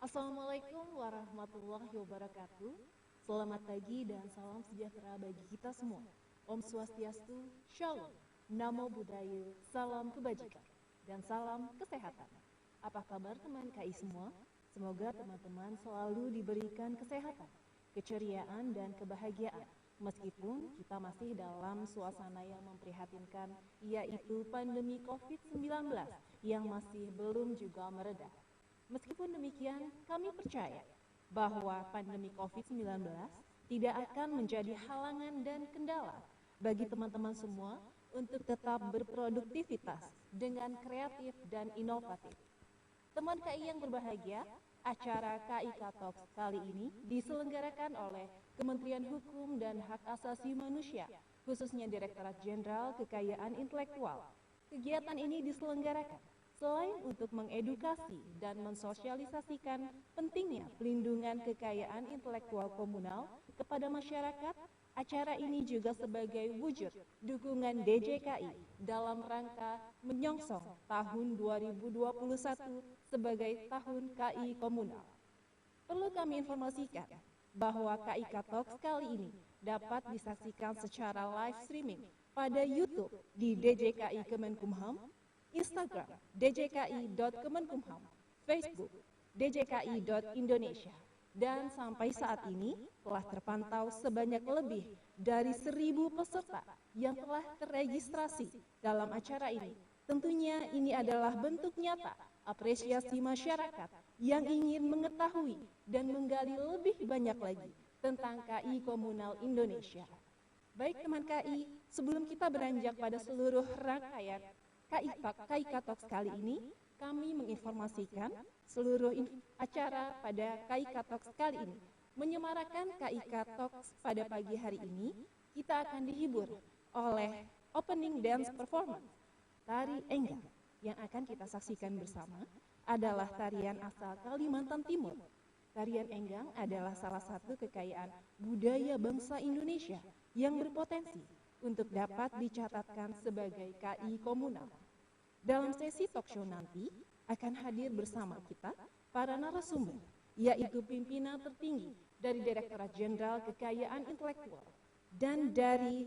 Assalamualaikum warahmatullahi wabarakatuh. Selamat pagi dan salam sejahtera bagi kita semua. Om Swastiastu, Shalom, Namo Buddhaya, salam kebajikan, dan salam kesehatan. Apa kabar teman KI semua? Semoga teman-teman selalu diberikan kesehatan, keceriaan, dan kebahagiaan. Meskipun kita masih dalam suasana yang memprihatinkan, yaitu pandemi COVID-19 yang masih belum juga mereda. Meskipun demikian, kami percaya bahwa pandemi COVID-19 tidak akan menjadi halangan dan kendala bagi teman-teman semua untuk tetap berproduktivitas dengan kreatif dan inovatif. Teman KI yang berbahagia, acara KI Talks kali ini diselenggarakan oleh Kementerian Hukum dan Hak Asasi Manusia, khususnya Direktorat Jenderal Kekayaan Intelektual. Kegiatan ini diselenggarakan selain untuk mengedukasi dan mensosialisasikan pentingnya pelindungan kekayaan intelektual komunal kepada masyarakat, acara ini juga sebagai wujud dukungan DJKI dalam rangka menyongsong tahun 2021 sebagai Tahun KI Komunal. Perlu kami informasikan bahwa KI Talks kali ini dapat disaksikan secara live streaming pada YouTube di DJKI Kemenkumham, Instagram djki.kemenkumham, Facebook djki.indonesia, dan sampai saat ini telah terpantau sebanyak lebih dari 1.000 peserta yang telah terregistrasi dalam acara ini. Tentunya ini adalah bentuk nyata apresiasi masyarakat yang ingin mengetahui dan menggali lebih banyak lagi tentang KI Komunal Indonesia. Baik teman KI, sebelum kita beranjak pada seluruh rangkaian KI Talks kali ini, kami menginformasikan seluruh acara pada KI Talks kali ini. Menyemarakan KI Talks pada pagi hari ini, kita akan dihibur oleh opening dance performance, Tari Enggang, yang akan kita saksikan bersama adalah tarian asal Kalimantan Timur. Tarian Enggang adalah salah satu kekayaan budaya bangsa Indonesia yang berpotensi untuk dapat dicatatkan sebagai KI komunal. Dalam sesi talkshow nanti akan hadir bersama kita para narasumber, yaitu pimpinan tertinggi dari Direktorat Jenderal Kekayaan Intelektual dan dari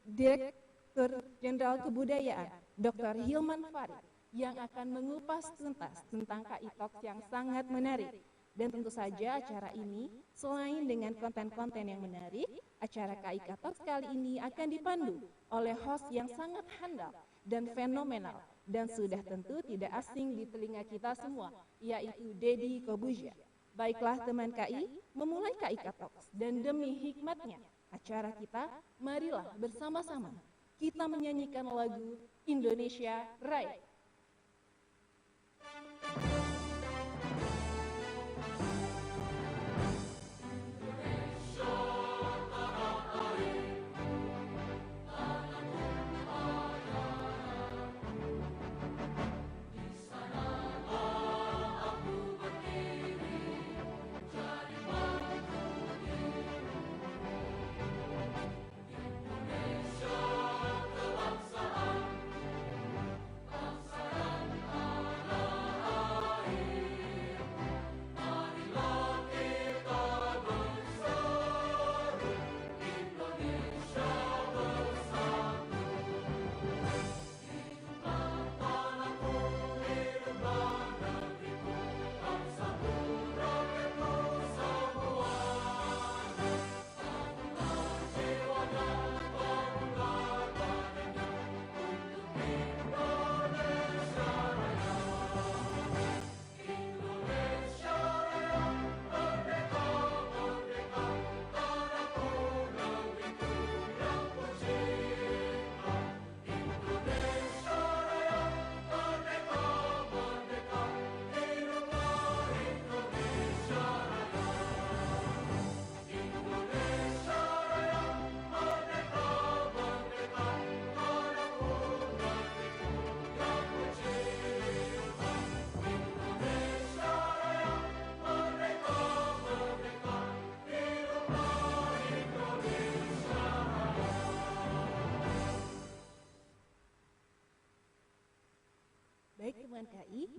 Direktur Jenderal Kebudayaan, Dr. Hilman Farid, yang akan mengupas tuntas tentang KI Talks yang sangat menarik. Dan tentu saja acara ini selain dengan konten-konten yang menarik, acara KI Talks kali ini akan dipandu oleh host yang sangat handal dan fenomenal dan sudah tentu tidak asing di telinga kita semua, yaitu Deddy Kobuzier. Baiklah teman KI, memulai KI Talks dan demi hikmatnya acara kita, marilah bersama-sama kita menyanyikan lagu Indonesia Raya.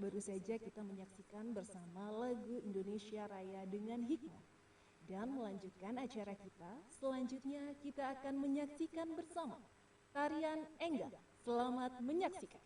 baru saja kita menyaksikan bersama lagu Indonesia Raya dengan hikmah. Dan melanjutkan acara kita, selanjutnya kita akan menyaksikan bersama tarian Enggak. Selamat menyaksikan.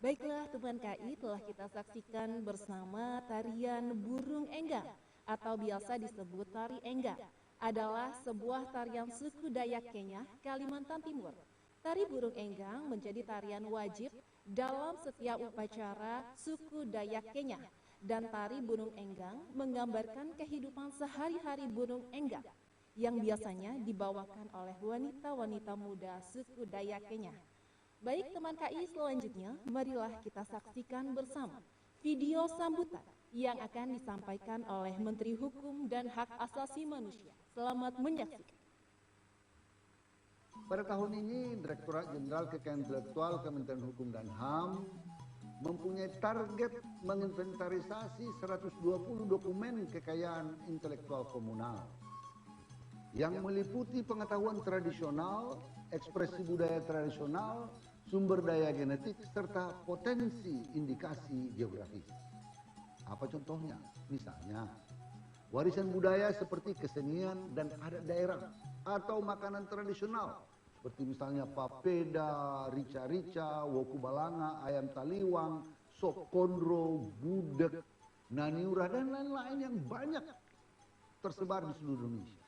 Baiklah teman KI, telah kita saksikan bersama tarian Burung Enggang atau biasa disebut tari Enggang. Adalah sebuah tarian suku Dayak Kenya, Kalimantan Timur. Tari Burung Enggang menjadi tarian wajib dalam setiap upacara suku Dayak Kenya. Dan tari Burung Enggang menggambarkan kehidupan sehari-hari Burung Enggang yang biasanya dibawakan oleh wanita-wanita muda suku Dayak Kenya. Baik teman KI, selanjutnya marilah kita saksikan bersama video sambutan yang akan disampaikan oleh Menteri Hukum dan Hak Asasi Manusia. Selamat menyaksikan. Pada tahun ini, Direktorat Jenderal Kekayaan Intelektual Kementerian Hukum dan HAM mempunyai target menginventarisasi 120 dokumen kekayaan intelektual komunal yang meliputi pengetahuan tradisional, ekspresi budaya tradisional, sumber daya genetik, serta potensi indikasi geografis. Apa contohnya? Misalnya, warisan budaya seperti kesenian dan adat daerah, atau makanan tradisional seperti misalnya papeda, rica-rica, woku balanga, ayam taliwang, sop kondro, gudeg, naniura, dan lain-lain yang banyak tersebar di seluruh Indonesia.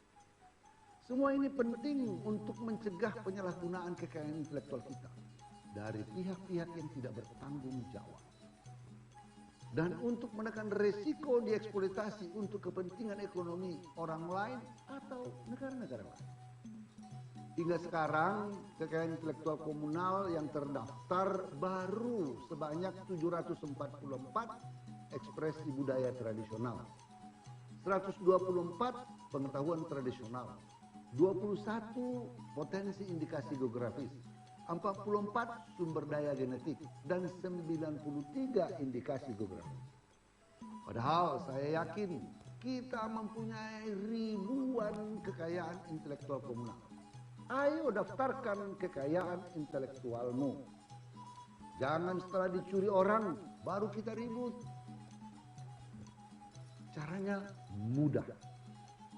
Semua ini penting untuk mencegah penyalahgunaan kekayaan intelektual kita dari pihak-pihak yang tidak bertanggung jawab. Dan untuk menekan resiko dieksploitasi untuk kepentingan ekonomi orang lain atau negara-negara lain. Hingga sekarang, kekayaan intelektual komunal yang terdaftar baru sebanyak 744 ekspresi budaya tradisional, 124 pengetahuan tradisional, 21 potensi indikasi geografis, 44 sumber daya genetik, dan 93 indikasi geografis. Padahal saya yakin kita mempunyai ribuan kekayaan intelektual komunal. Ayo daftarkan kekayaan intelektualmu. Jangan setelah dicuri orang baru kita ribut. Caranya mudah.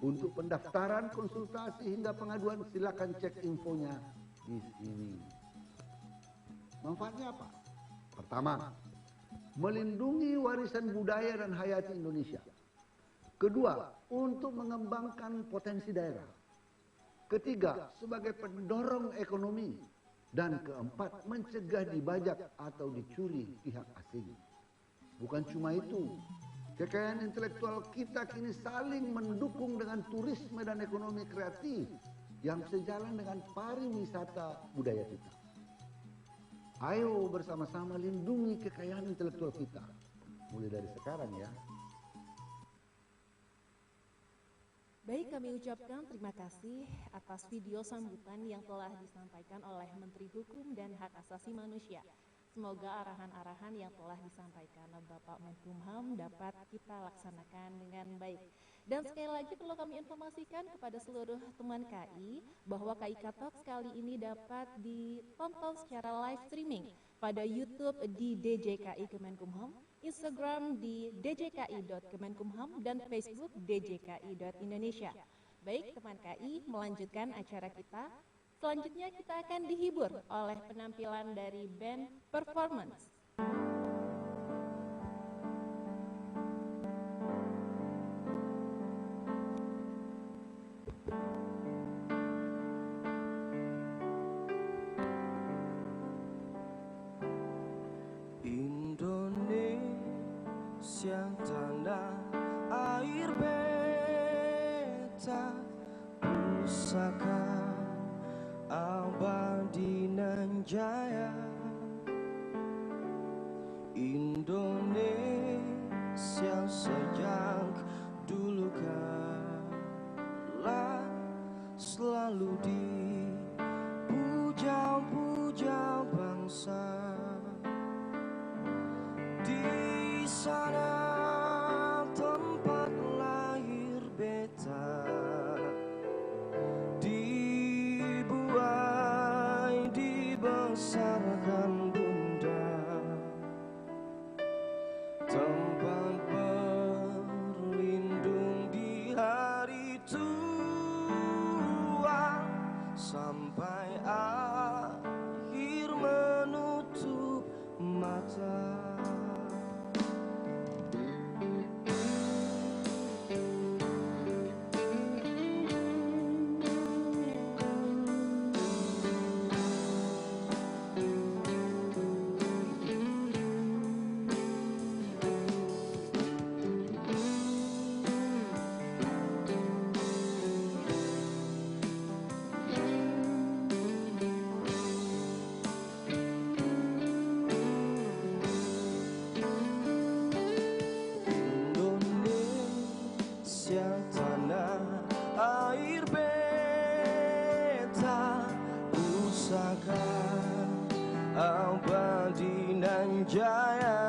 Untuk pendaftaran, konsultasi hingga pengaduan silakan cek infonya di sini. Manfaatnya apa? Pertama, melindungi warisan budaya dan hayati Indonesia. Kedua, untuk mengembangkan potensi daerah. Ketiga, sebagai pendorong ekonomi. Dan keempat, mencegah dibajak atau dicuri pihak asing. Bukan cuma itu, kekayaan intelektual kita kini saling mendukung dengan turisme dan ekonomi kreatif yang sejalan dengan pariwisata budaya kita. Ayo bersama-sama lindungi kekayaan intelektual kita. Mulai dari sekarang ya. Baik, kami ucapkan terima kasih atas video sambutan yang telah disampaikan oleh Menteri Hukum dan Hak Asasi Manusia. Semoga arahan-arahan yang telah disampaikan Bapak Menkumham dapat kita laksanakan dengan baik. Dan sekali lagi perlu kami informasikan kepada seluruh teman KI bahwa KI Talks kali ini dapat ditonton secara live streaming pada YouTube di DJKI Kemenkumham, Instagram di djki.kemenkumham, dan Facebook djki.indonesia. Baik teman KI, melanjutkan acara kita. Selanjutnya kita akan dihibur oleh penampilan dari band Performance. Indonesia tanah air beta pusaka abadi nan jaya. Indonesia sejak dulu kala selalu dipuja-puja bangsa. Di sana tempat lahir beta, dibuai dibesarkan bunda, tempat berlindung di hari tua sampai akhir menutup mata. Tanah air beta pusaka abadi nan jaya.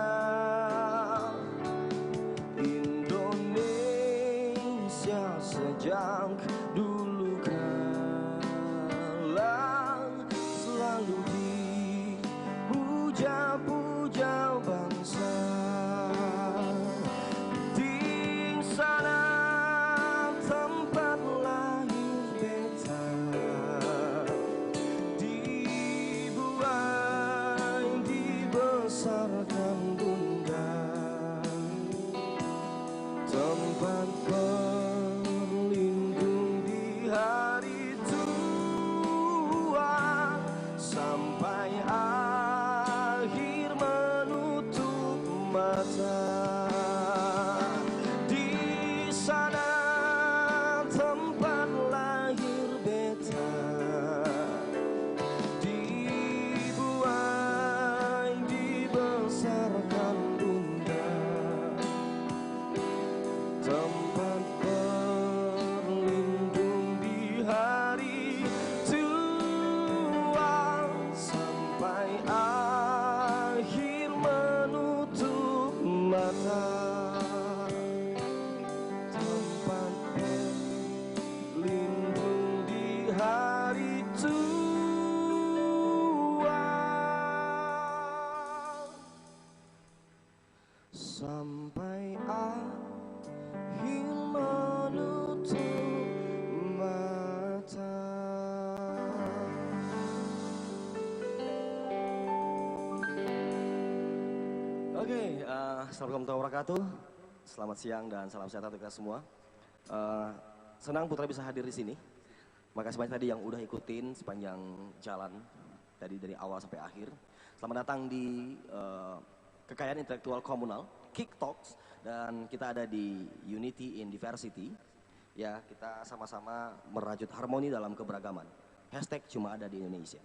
Indonesia sejak dulu kala selalu dipuja-puja bangsa. Di sana tempat lahir beta, sampai akhir menutup mata. Oke, assalamualaikum warahmatullahi wabarakatuh. Selamat siang dan salam sehat untuk kita semua. Senang Putra bisa hadir di sini. Makasih banyak tadi yang udah ikutin sepanjang jalan tadi dari awal sampai akhir. Selamat datang di Kekayaan Intelektual Komunal, Kick Talks, dan kita ada di Unity in Diversity. Ya, kita sama-sama merajut harmoni dalam keberagaman. Hashtag cuma ada di Indonesia.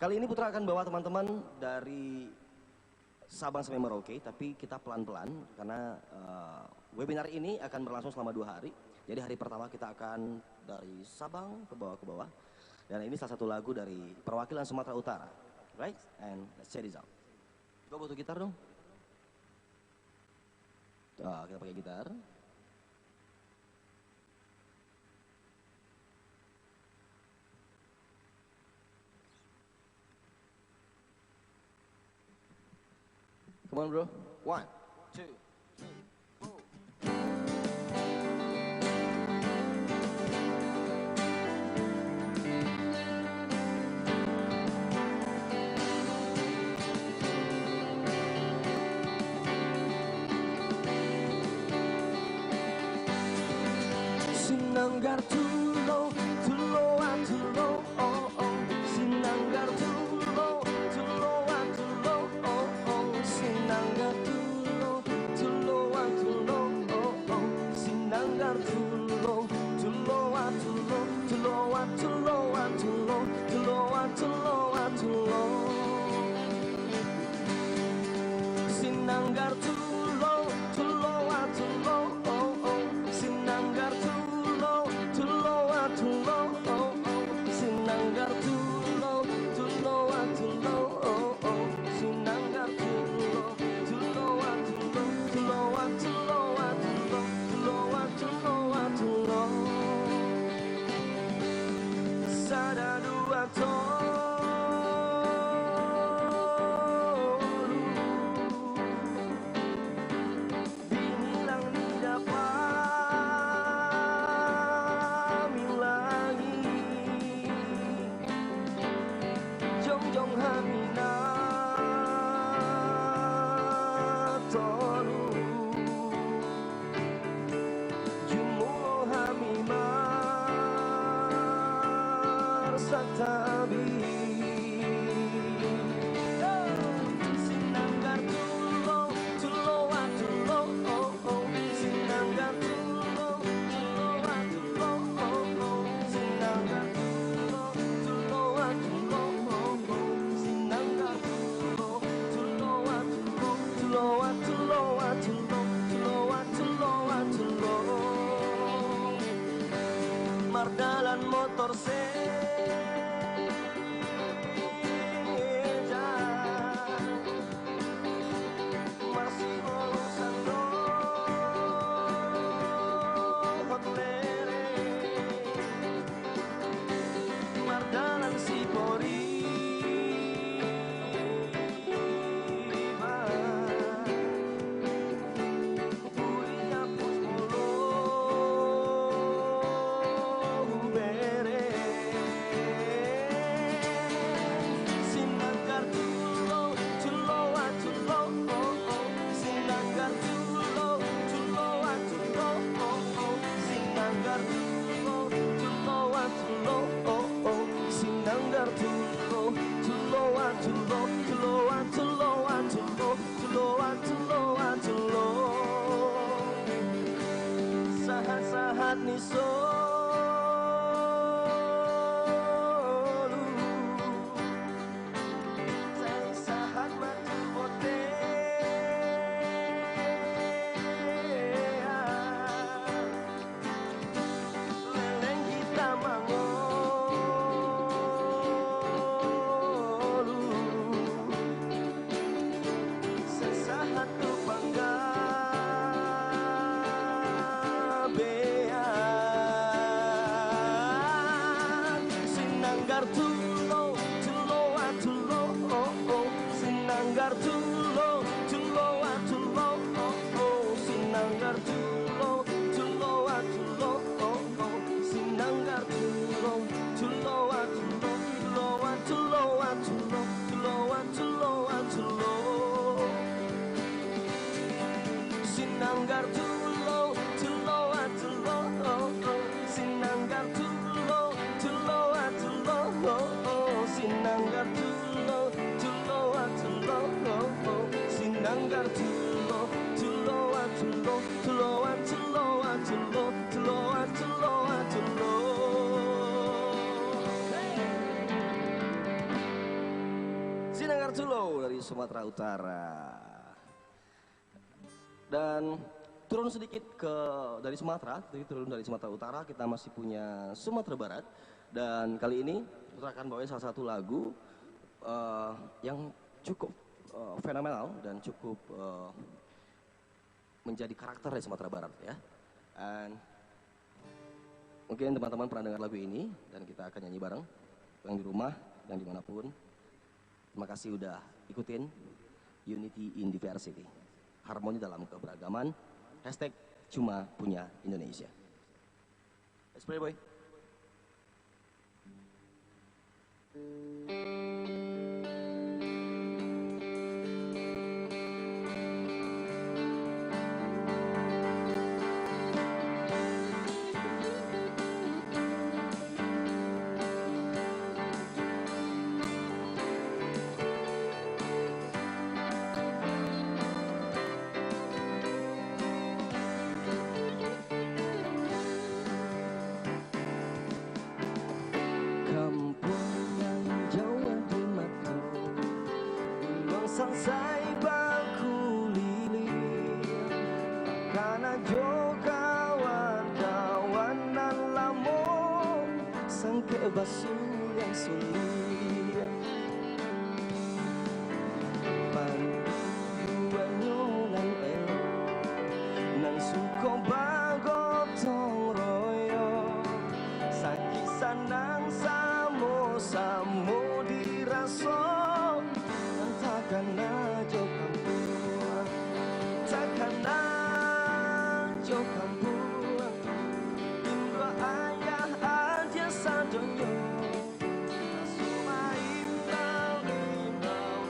Kali ini Putra akan bawa teman-teman dari Sabang sampai Merauke, tapi kita pelan-pelan karena webinar ini akan berlangsung selama 2 hari. Jadi hari pertama kita akan dari Sabang ke bawah, dan ini salah satu lagu dari perwakilan Sumatera Utara, right? And let's check this out. Gue butuh gitar dong. Kita pakai gitar. Come on, bro. 1, 2, 3, 4. Sinanggar tulo, tuloan tulo, oh oh. Sinanggar tulo, tuloan tulo, oh oh. Sinanggar tulo, tuloan tulo, oh oh. Sinanggar tulo, tuloan tulo, tuloan tuloan tulo, tuloan tuloan tulo. Sinanggar tulo, tuloan tulo, oh oh. Sinanggar tulo, tuloan tulo, oh oh. Sinanggar tulo, tuloan tulo, oh oh. Sinanggar tulo, tuloan tulo, tuloan tuloan tulo, tuloan tuloan tulo. Sada dua binilang di dapat milangi jong jong hamina tolu jumulo hamimar satabi. Sinanggar tulo, tuloan tulo, oh oh. Sinanggar tulo, tuloan tulo, oh oh. Sinanggar tulo, tuloan tulo, oh oh. Sinanggar tulo, tuloan tulo, tuloan tuloan tulo, tuloan tuloan tulo. Mardalan motor masih urusan hotlere Mardalan si Pori Buinya pusmolo bere Sinanggar tulo, tuloan tulo, oh oh. Sinanggar tulo, tuloan tulo, oh oh. Sinanggar tulo, tuloan tulo, oh oh. Sinanggar tulo, tuloan tulo, tuloan tuloan tulo, tuloan tuloan tulo. Sahat-sahat ni solu Say sahat matu bote leleng kita mangolu sesahat tu bangga Sinanggar tulo, tuloan tulo, oh oh. Sinanggar tulo, tuloan tulo, oh Sinanggar tulo, tulo, tulo, Sinanggar tulo, tulo, tulo, Sinanggar tulo, tulo, tulo, Sinanggar tulo, tulo, tulo, tulo, tulo, tulo, tulo, tulo, tulo. Sinanggar tulo dari Sumatera Utara. Dan turun sedikit dari Sumatera, jadi turun dari Sumatera Utara, kita masih punya Sumatera Barat. Dan kali ini kita akan bawain salah satu lagu yang cukup fenomenal dan cukup menjadi karakter dari Sumatera Barat ya. Dan mungkin teman-teman pernah dengar lagu ini dan kita akan nyanyi bareng, yang di rumah, yang dimanapun. Terima kasih udah ikutin Unity in Diversity. Harmoni dalam keberagaman, hashtag cuma punya Indonesia. Let's play, boy. Sansai baku lili karena jo kawan-kawan nan lamo sangke basu yang sulit panduanyo nan elo nan suko bagotong royo sakisan nang samo diraso takana jo kampuang, takana jo kampuang, Indra ayah aja sadonyo, asuma imbau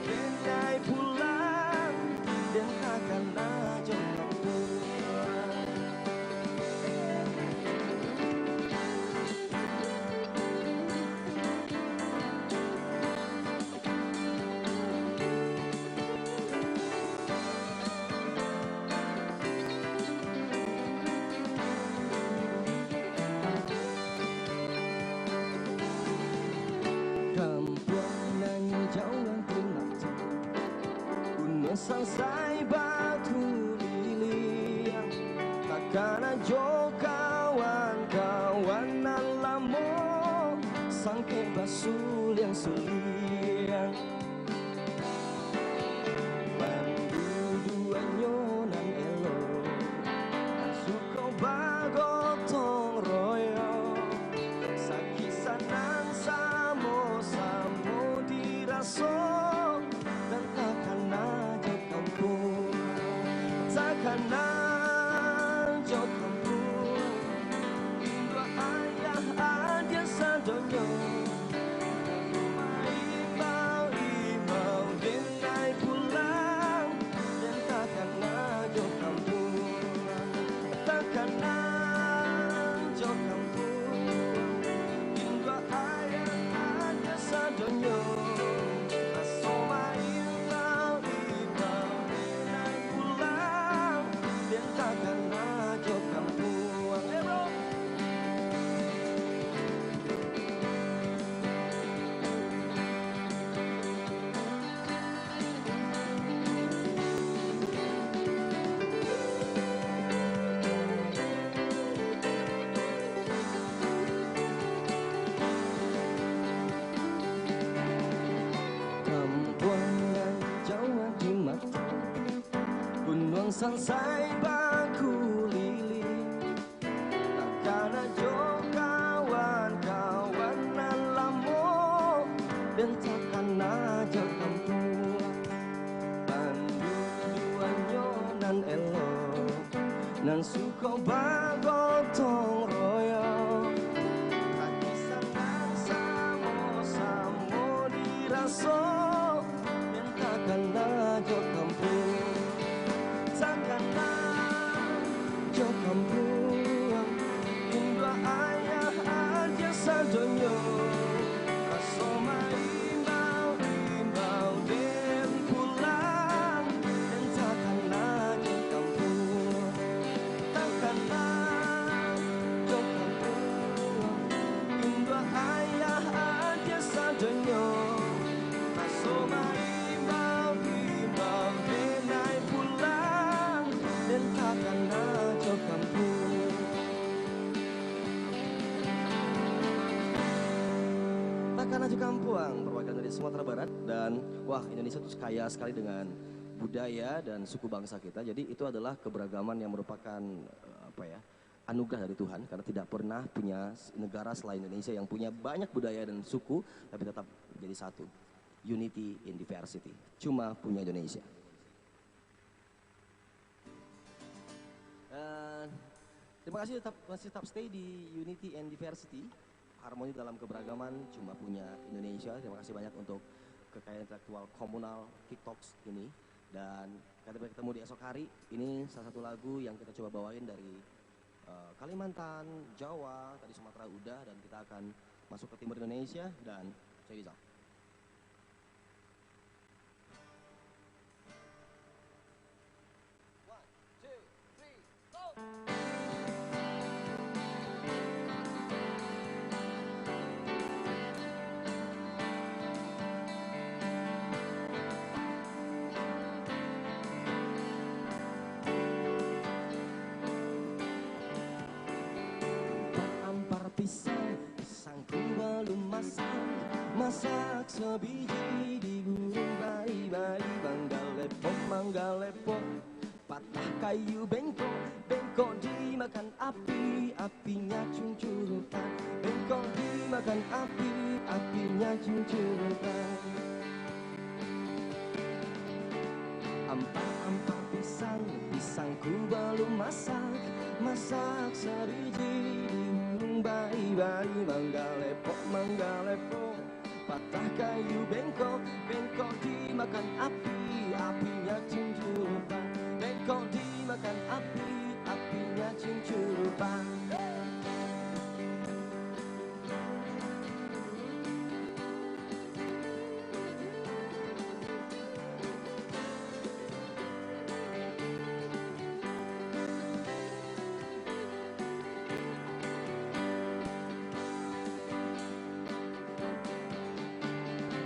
denai pulang, dan takana jo kampuang. Sansai batu liliang takana jo kawan-kawan nan lamo sangke basul yang suliang panduanyo nan elo suko bagotong royo sakisan nan samo diraso dan takana takana jo kampung Indra ayah aja sadonyo Ibau denai pulang dan takana jo kampung takana jo kampung Indra ayah aja sadonyo Sansai baku lili takana jo kawan-kawan nan lamo dan takana jo kampung panduanyo nan elo nan suko bagotong royo takisan nan samo diraso dan takana jo kampung takana Tanah Kampuang, perwakilan dari Sumatera Barat. Dan wah, Indonesia itu kaya sekali dengan budaya dan suku bangsa kita. Jadi itu adalah keberagaman yang merupakan anugerah dari Tuhan, karena tidak pernah punya negara selain Indonesia yang punya banyak budaya dan suku tapi tetap jadi satu. Unity in diversity. Cuma punya Indonesia. Terima kasih masih tetap stay di Unity and Diversity. Harmoni dalam keberagaman cuma punya Indonesia. Terima kasih banyak untuk kekayaan intelektual komunal TikToks ini. Dan kita ketemu di esok hari. Ini salah satu lagu yang kita coba bawain dari Kalimantan, Jawa, tadi Sumatera udah, dan kita akan masuk ke timur Indonesia dan saya bisa. Pisangku belum masak sebiji di gurun bayi-bayi mangga lepok patah kayu bengkok dimakan apinya cuncurutan, bengkok dimakan apinya cuncurutan. Ampar pisangku belum masak sebiji bayi-bayi mangga lepok patah kayu bengkok dimakan apinya cuncurutan, bengkok dimakan apinya cuncurutan.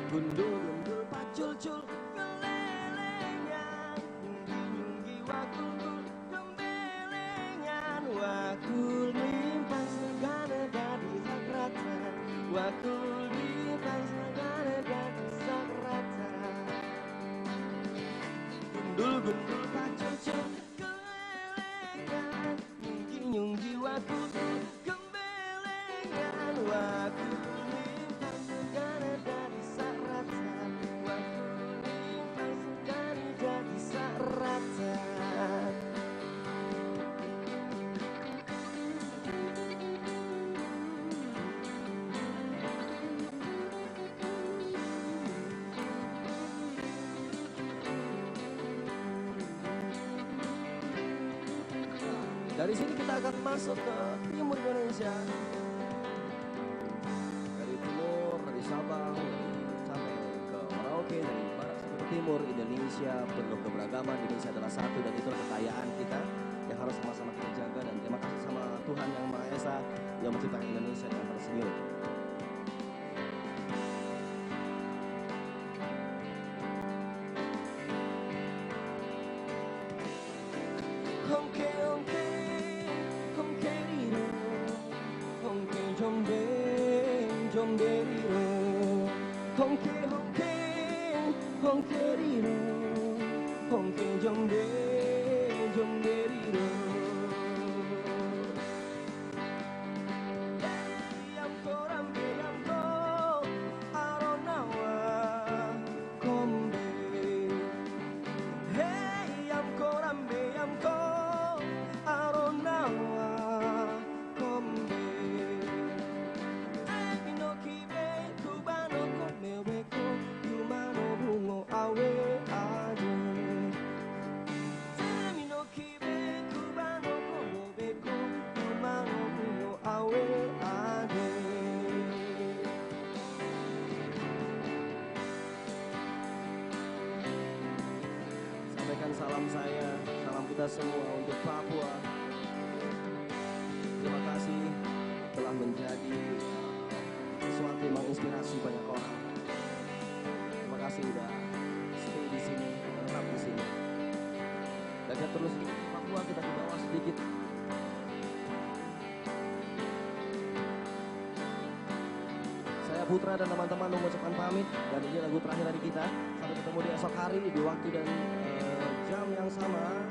Gundul pacul-cul kelelengan, tinggi wakul gembelengan, wakul limpah segala dari sakrata, wakul limpah segala dari sakrata. Gundul pacul-cul kelelengan, tinggi wakul gembelengan, wakul limpah segala dari sakrata, wakul limpah segala dari sakrata. Dari sini kita akan masuk ke timur Indonesia. Dari timur, dari Sabang, sampai ke Merauke, dari barat sampai ke timur. Indonesia penuh keberagaman. Indonesia adalah satu dan itulah kekayaan kita yang harus sama-sama kita jaga. Dan terima kasih sama Tuhan Yang Maha Esa yang menciptakan Indonesia dengan tersenyum. Salam saya, salam kita semua untuk Papua. Terima kasih telah menjadi sesuatu yang menginspirasi banyak orang. Terima kasih udah stay di sini, tetap di sini. Dan kita terus di Papua, kita ke bawah sedikit. Saya Putra dan teman-teman mengucapkan pamit. Dan ini lagu terakhir dari kita. Sampai ketemu di esok hari di waktu dan jam yang sama.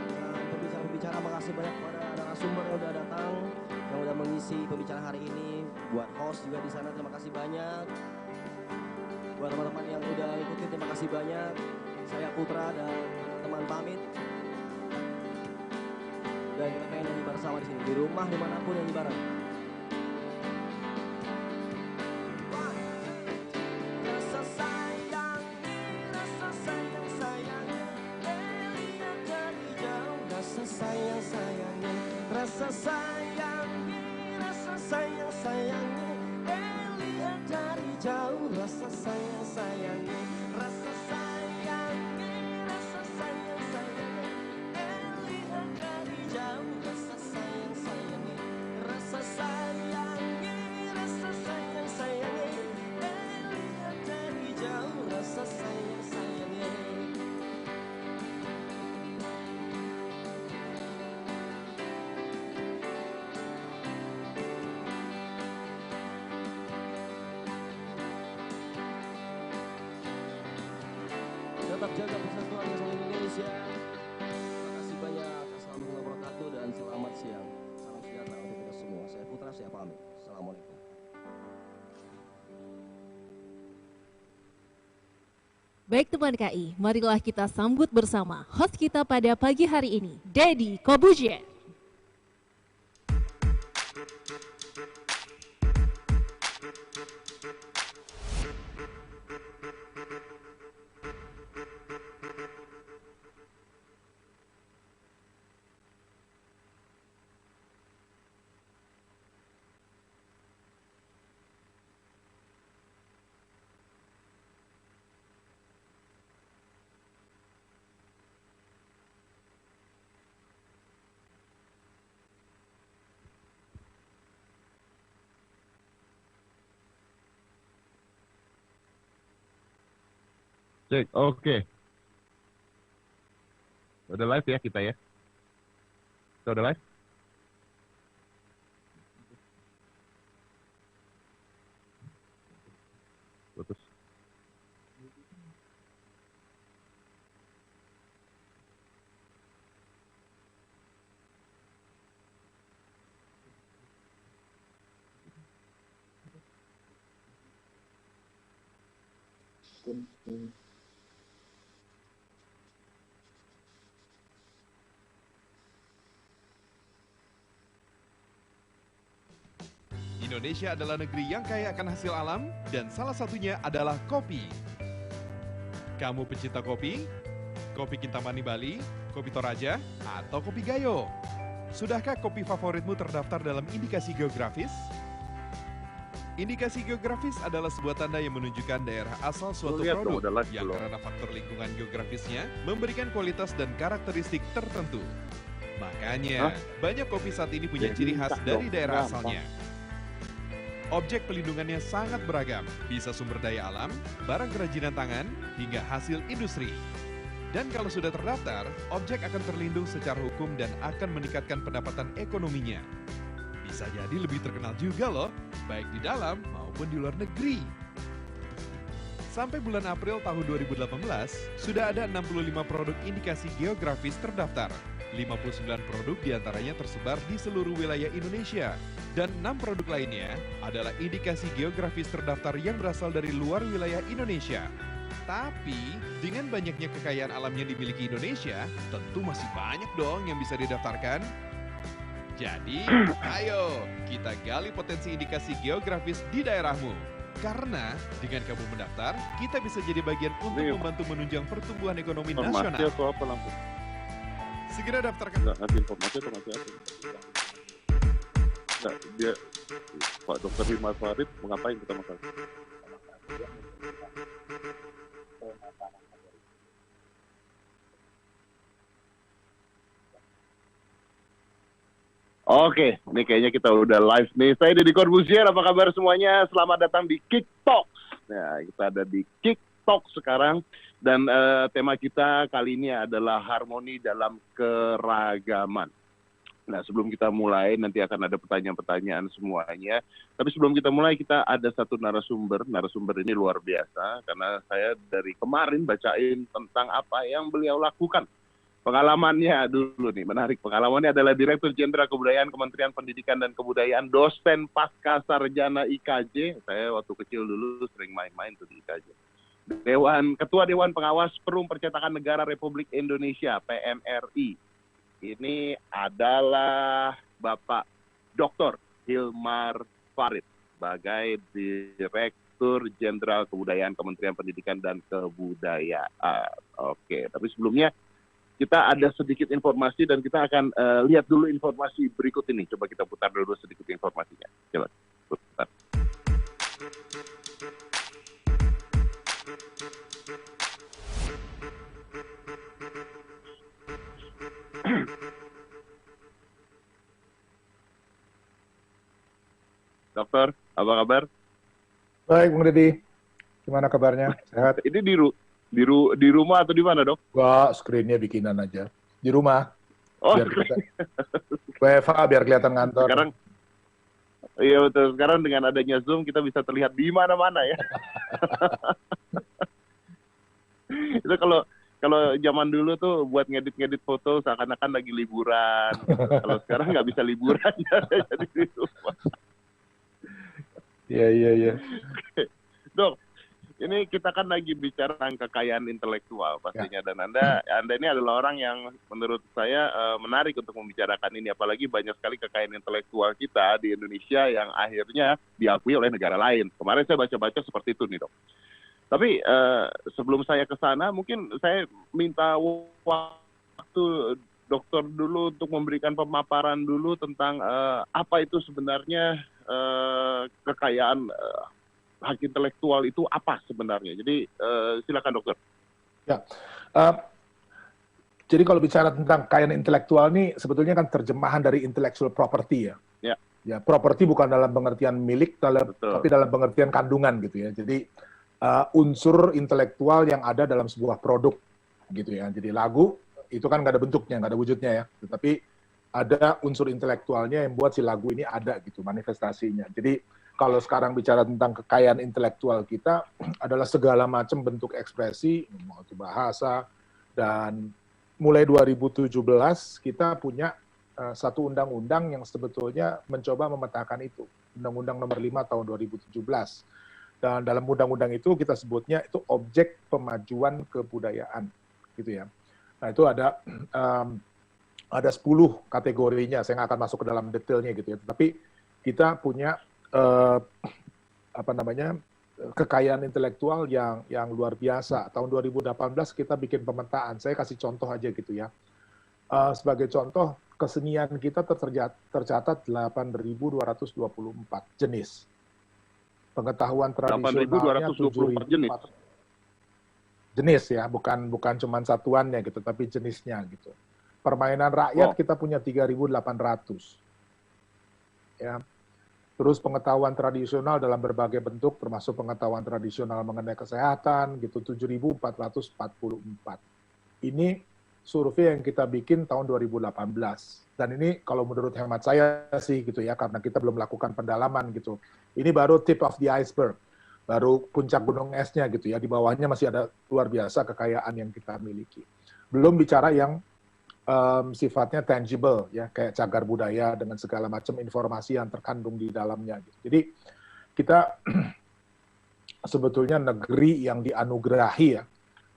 Dan pembicara-pembicara, makasih banyak kepada narasumber yang udah datang, yang udah mengisi pembicaraan hari ini. Buat host juga di sana, terima kasih banyak. Buat teman-teman yang udah ikutin, terima kasih banyak. Saya Putra dan teman pamit. Dan kita pengen nyanyi bersama di sini, di rumah dimanapun nyanyi bareng. Rasa sayang, rasa sayang sayangnya, lihat dari jauh. Rasa sayang sayangnya, rasa sayang, rasa sayang sayangnya, lihat dari jauh. Rasa sayang sayangnya, rasa sayang, rasa sayang sayangnya, lihat dari jauh. Rasa sayang sayangnya, rasa sayang, rasa sayang sayangnya, lihat dari jauh. Rasa sayang sayangnya. Tetap jaga persatuan bersama Indonesia. Terima kasih banyak. Assalamualaikum warahmatullahi wabarakatuh dan selamat siang. Salam sejahtera untuk kita semua. Saya Putra, saya pamit. Assalamualaikum. Baik teman KI, marilah kita sambut bersama host kita pada pagi hari ini, Deddy Corbuzier. Cek, oke. Udah live ya kita ya? Kita udah live? Putus. Indonesia adalah negeri yang kaya akan hasil alam dan salah satunya adalah kopi. Kamu pecinta kopi? Kopi Kintamani Bali, Kopi Toraja, atau Kopi Gayo? Sudahkah kopi favoritmu terdaftar dalam indikasi geografis? Indikasi geografis adalah sebuah tanda yang menunjukkan daerah asal suatu produk yang karena faktor lingkungan geografisnya memberikan kualitas dan karakteristik tertentu. Makanya, banyak kopi saat ini punya ciri khas dari daerah asalnya. Objek pelindungannya sangat beragam, bisa sumber daya alam, barang kerajinan tangan, hingga hasil industri. Dan kalau sudah terdaftar, objek akan terlindung secara hukum dan akan meningkatkan pendapatan ekonominya. Bisa jadi lebih terkenal juga loh, baik di dalam maupun di luar negeri. Sampai bulan April tahun 2018, sudah ada 65 produk indikasi geografis terdaftar. 59 produk diantaranya tersebar di seluruh wilayah Indonesia. Dan 6 produk lainnya adalah indikasi geografis terdaftar yang berasal dari luar wilayah Indonesia. Tapi, dengan banyaknya kekayaan alam yang dimiliki Indonesia, tentu masih banyak dong yang bisa didaftarkan. Jadi, ayo kita gali potensi indikasi geografis di daerahmu. Karena dengan kamu mendaftar, kita bisa jadi bagian untuk membantu menunjang pertumbuhan ekonomi nasional. Atau apa langsung? Segera daftarkan. Enggak, ngasih informasi atau ngasih apa? Enggak, dia Pak Dr. Rima Farid mengapain pertama kali? Oke, ini kayaknya kita udah live nih. Saya Deddy Corbuzier, apa kabar semuanya? Selamat datang di Kick Talks. Nah, kita ada di Kick Talks sekarang. Dan tema kita kali ini adalah harmoni dalam keragaman. Nah, sebelum kita mulai, nanti akan ada pertanyaan-pertanyaan semuanya. Tapi sebelum kita mulai, kita ada satu narasumber. Narasumber ini luar biasa, karena saya dari kemarin bacain tentang apa yang beliau lakukan. Pengalamannya dulu nih, menarik. Pengalamannya adalah Direktur Jenderal Kebudayaan Kementerian Pendidikan dan Kebudayaan, dosen pasca sarjana IKJ. Saya waktu kecil dulu sering main-main tuh di IKJ. Ketua Dewan Pengawas Perum Percetakan Negara Republik Indonesia, PMRI. Ini adalah Bapak Dr. Hilmar Farid sebagai Direktur Jenderal Kebudayaan Kementerian Pendidikan dan Kebudayaan. Oke, tapi sebelumnya kita ada sedikit informasi dan kita akan lihat dulu informasi berikut ini. Coba kita putar dulu sedikit informasinya. Coba putar. Dokter, apa kabar? Baik, Bung Deddy. Gimana kabarnya? Sehat? Ini di rumah atau di mana, Dok? Wah, screen-nya bikinan aja. Di rumah. Oh, Biar WFH biar kelihatan kantor. Sekarang, iya betul. Sekarang dengan adanya Zoom, kita bisa terlihat di mana-mana ya. Itu kalau zaman dulu tuh buat ngedit foto seakan-akan lagi liburan. Kalau sekarang nggak bisa liburan, jadi di rumah. Iya. Dok, ini kita kan lagi bicara tentang kekayaan intelektual pastinya, dan Anda ini adalah orang yang menurut saya menarik untuk membicarakan ini, apalagi banyak sekali kekayaan intelektual kita di Indonesia yang akhirnya diakui oleh negara lain. Kemarin saya baca-baca seperti itu nih, Dok. Tapi sebelum saya ke sana, mungkin saya minta waktu dokter dulu untuk memberikan pemaparan dulu tentang apa itu sebenarnya kekayaan hak intelektual itu apa sebenarnya. Jadi silakan dokter. Ya, jadi kalau bicara tentang kekayaan intelektual ini sebetulnya kan terjemahan dari intellectual property ya. Ya, property bukan dalam pengertian milik, tapi dalam pengertian kandungan gitu ya. Jadi unsur intelektual yang ada dalam sebuah produk gitu ya. Jadi lagu itu kan nggak ada bentuknya, nggak ada wujudnya ya. Tetapi ada unsur intelektualnya yang buat si lagu ini ada gitu, manifestasinya. Jadi kalau sekarang bicara tentang kekayaan intelektual kita adalah segala macam bentuk ekspresi, mau itu bahasa, dan mulai 2017 kita punya satu undang-undang yang sebetulnya mencoba memetakan itu, Undang-Undang Nomor 5 Tahun 2017. Dan dalam undang-undang itu kita sebutnya itu objek pemajuan kebudayaan, gitu ya. Nah itu ada 10 kategorinya, saya nggak akan masuk ke dalam detailnya gitu ya. Tapi kita punya kekayaan intelektual yang luar biasa. Tahun 2018 kita bikin pemetaan. Saya kasih contoh aja gitu ya. Sebagai contoh, kesenian kita tercatat 8.224 jenis. Pengetahuan tradisionalnya 7.400 jenis ya, bukan cuma satuannya gitu, tapi jenisnya gitu. Permainan rakyat kita punya 3.800. Ya. Terus pengetahuan tradisional dalam berbagai bentuk, termasuk pengetahuan tradisional mengenai kesehatan, gitu 7.444. Ini survei yang kita bikin tahun 2018. Dan ini kalau menurut hemat saya sih gitu ya, karena kita belum melakukan pendalaman gitu. Ini baru tip of the iceberg, baru puncak gunung esnya gitu ya. Di bawahnya masih ada luar biasa kekayaan yang kita miliki. Belum bicara yang sifatnya tangible ya, kayak cagar budaya dengan segala macam informasi yang terkandung di dalamnya. Jadi kita sebetulnya negeri yang dianugerahi ya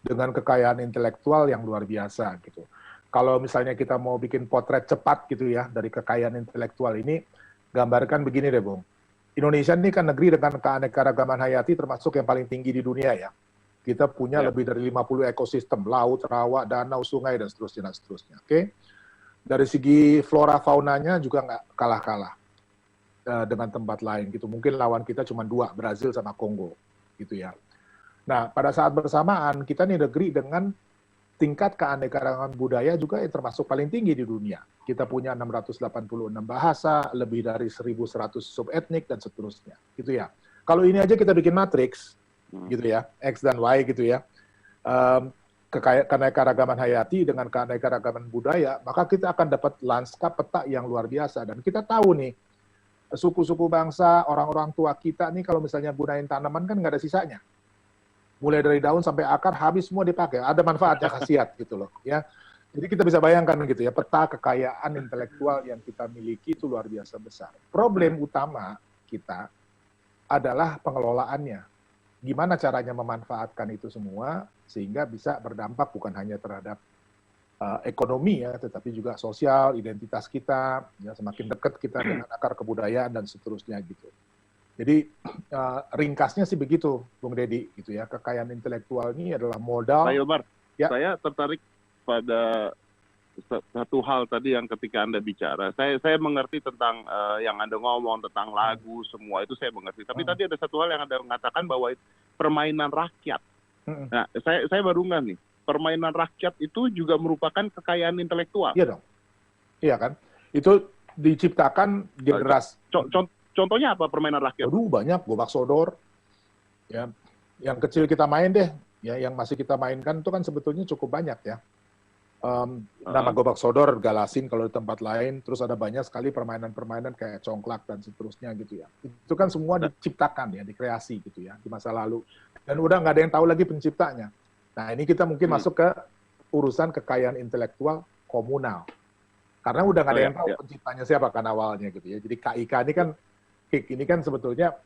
dengan kekayaan intelektual yang luar biasa gitu. Kalau misalnya kita mau bikin potret cepat gitu ya dari kekayaan intelektual ini, gambarkan begini deh Bung. Indonesia ini kan negeri dengan keanekaragaman hayati termasuk yang paling tinggi di dunia ya. Kita punya lebih dari 50 ekosistem, laut, rawa, danau, sungai, dan seterusnya. Oke? Dari segi flora faunanya juga nggak kalah-kalah dengan tempat lain gitu. Mungkin lawan kita cuma 2, Brazil sama Kongo gitu ya. Nah, pada saat bersamaan kita nih negeri dengan tingkat keanekaragaman budaya juga yang termasuk paling tinggi di dunia. Kita punya 686 bahasa, lebih dari 1.100 subetnik dan seterusnya. Gitu ya. Kalau ini aja kita bikin matriks gitu ya, X dan Y gitu ya. keanekaragaman hayati dengan keanekaragaman budaya, maka kita akan dapat lanskap peta yang luar biasa. Dan kita tahu nih, suku-suku bangsa, orang-orang tua kita nih kalau misalnya gunain tanaman kan nggak ada sisanya. Mulai dari daun sampai akar habis semua dipakai. Ada manfaatnya, khasiat gitu loh. Ya, jadi kita bisa bayangkan gitu ya, peta kekayaan intelektual yang kita miliki itu luar biasa besar. Problem utama kita adalah pengelolaannya. Gimana caranya memanfaatkan itu semua sehingga bisa berdampak bukan hanya terhadap ekonomi ya, tetapi juga sosial, identitas kita, ya semakin dekat kita dengan akar kebudayaan dan seterusnya gitu. Jadi ringkasnya sih begitu, Bung Deddy, gitu ya. Kekayaan intelektual ini adalah modal. Pak Hilmar, ya. Saya tertarik pada satu hal tadi yang ketika Anda bicara. Saya mengerti tentang yang Anda ngomong tentang lagu semua itu saya mengerti. Tapi tadi ada satu hal yang Anda mengatakan bahwa permainan rakyat. Nah, saya baru nggak nih. Permainan rakyat itu juga merupakan kekayaan intelektual. Iya dong. Iya kan? Itu diciptakan generasi. Contohnya apa permainan rakyat? Aduh, banyak, gobak sodor. Ya, yang kecil kita main deh, ya, yang masih kita mainkan itu kan sebetulnya cukup banyak ya. Nama gobak sodor, galasin kalau di tempat lain, terus ada banyak sekali permainan-permainan kayak congklak dan seterusnya gitu ya. Itu kan semua diciptakan ya, dikreasi gitu ya, di masa lalu. Dan udah nggak ada yang tahu lagi penciptanya. Nah ini kita mungkin masuk ke urusan kekayaan intelektual komunal. Karena udah nggak ada yang tahu penciptanya siapa kan awalnya gitu ya. Jadi KIK ini kan sebetulnya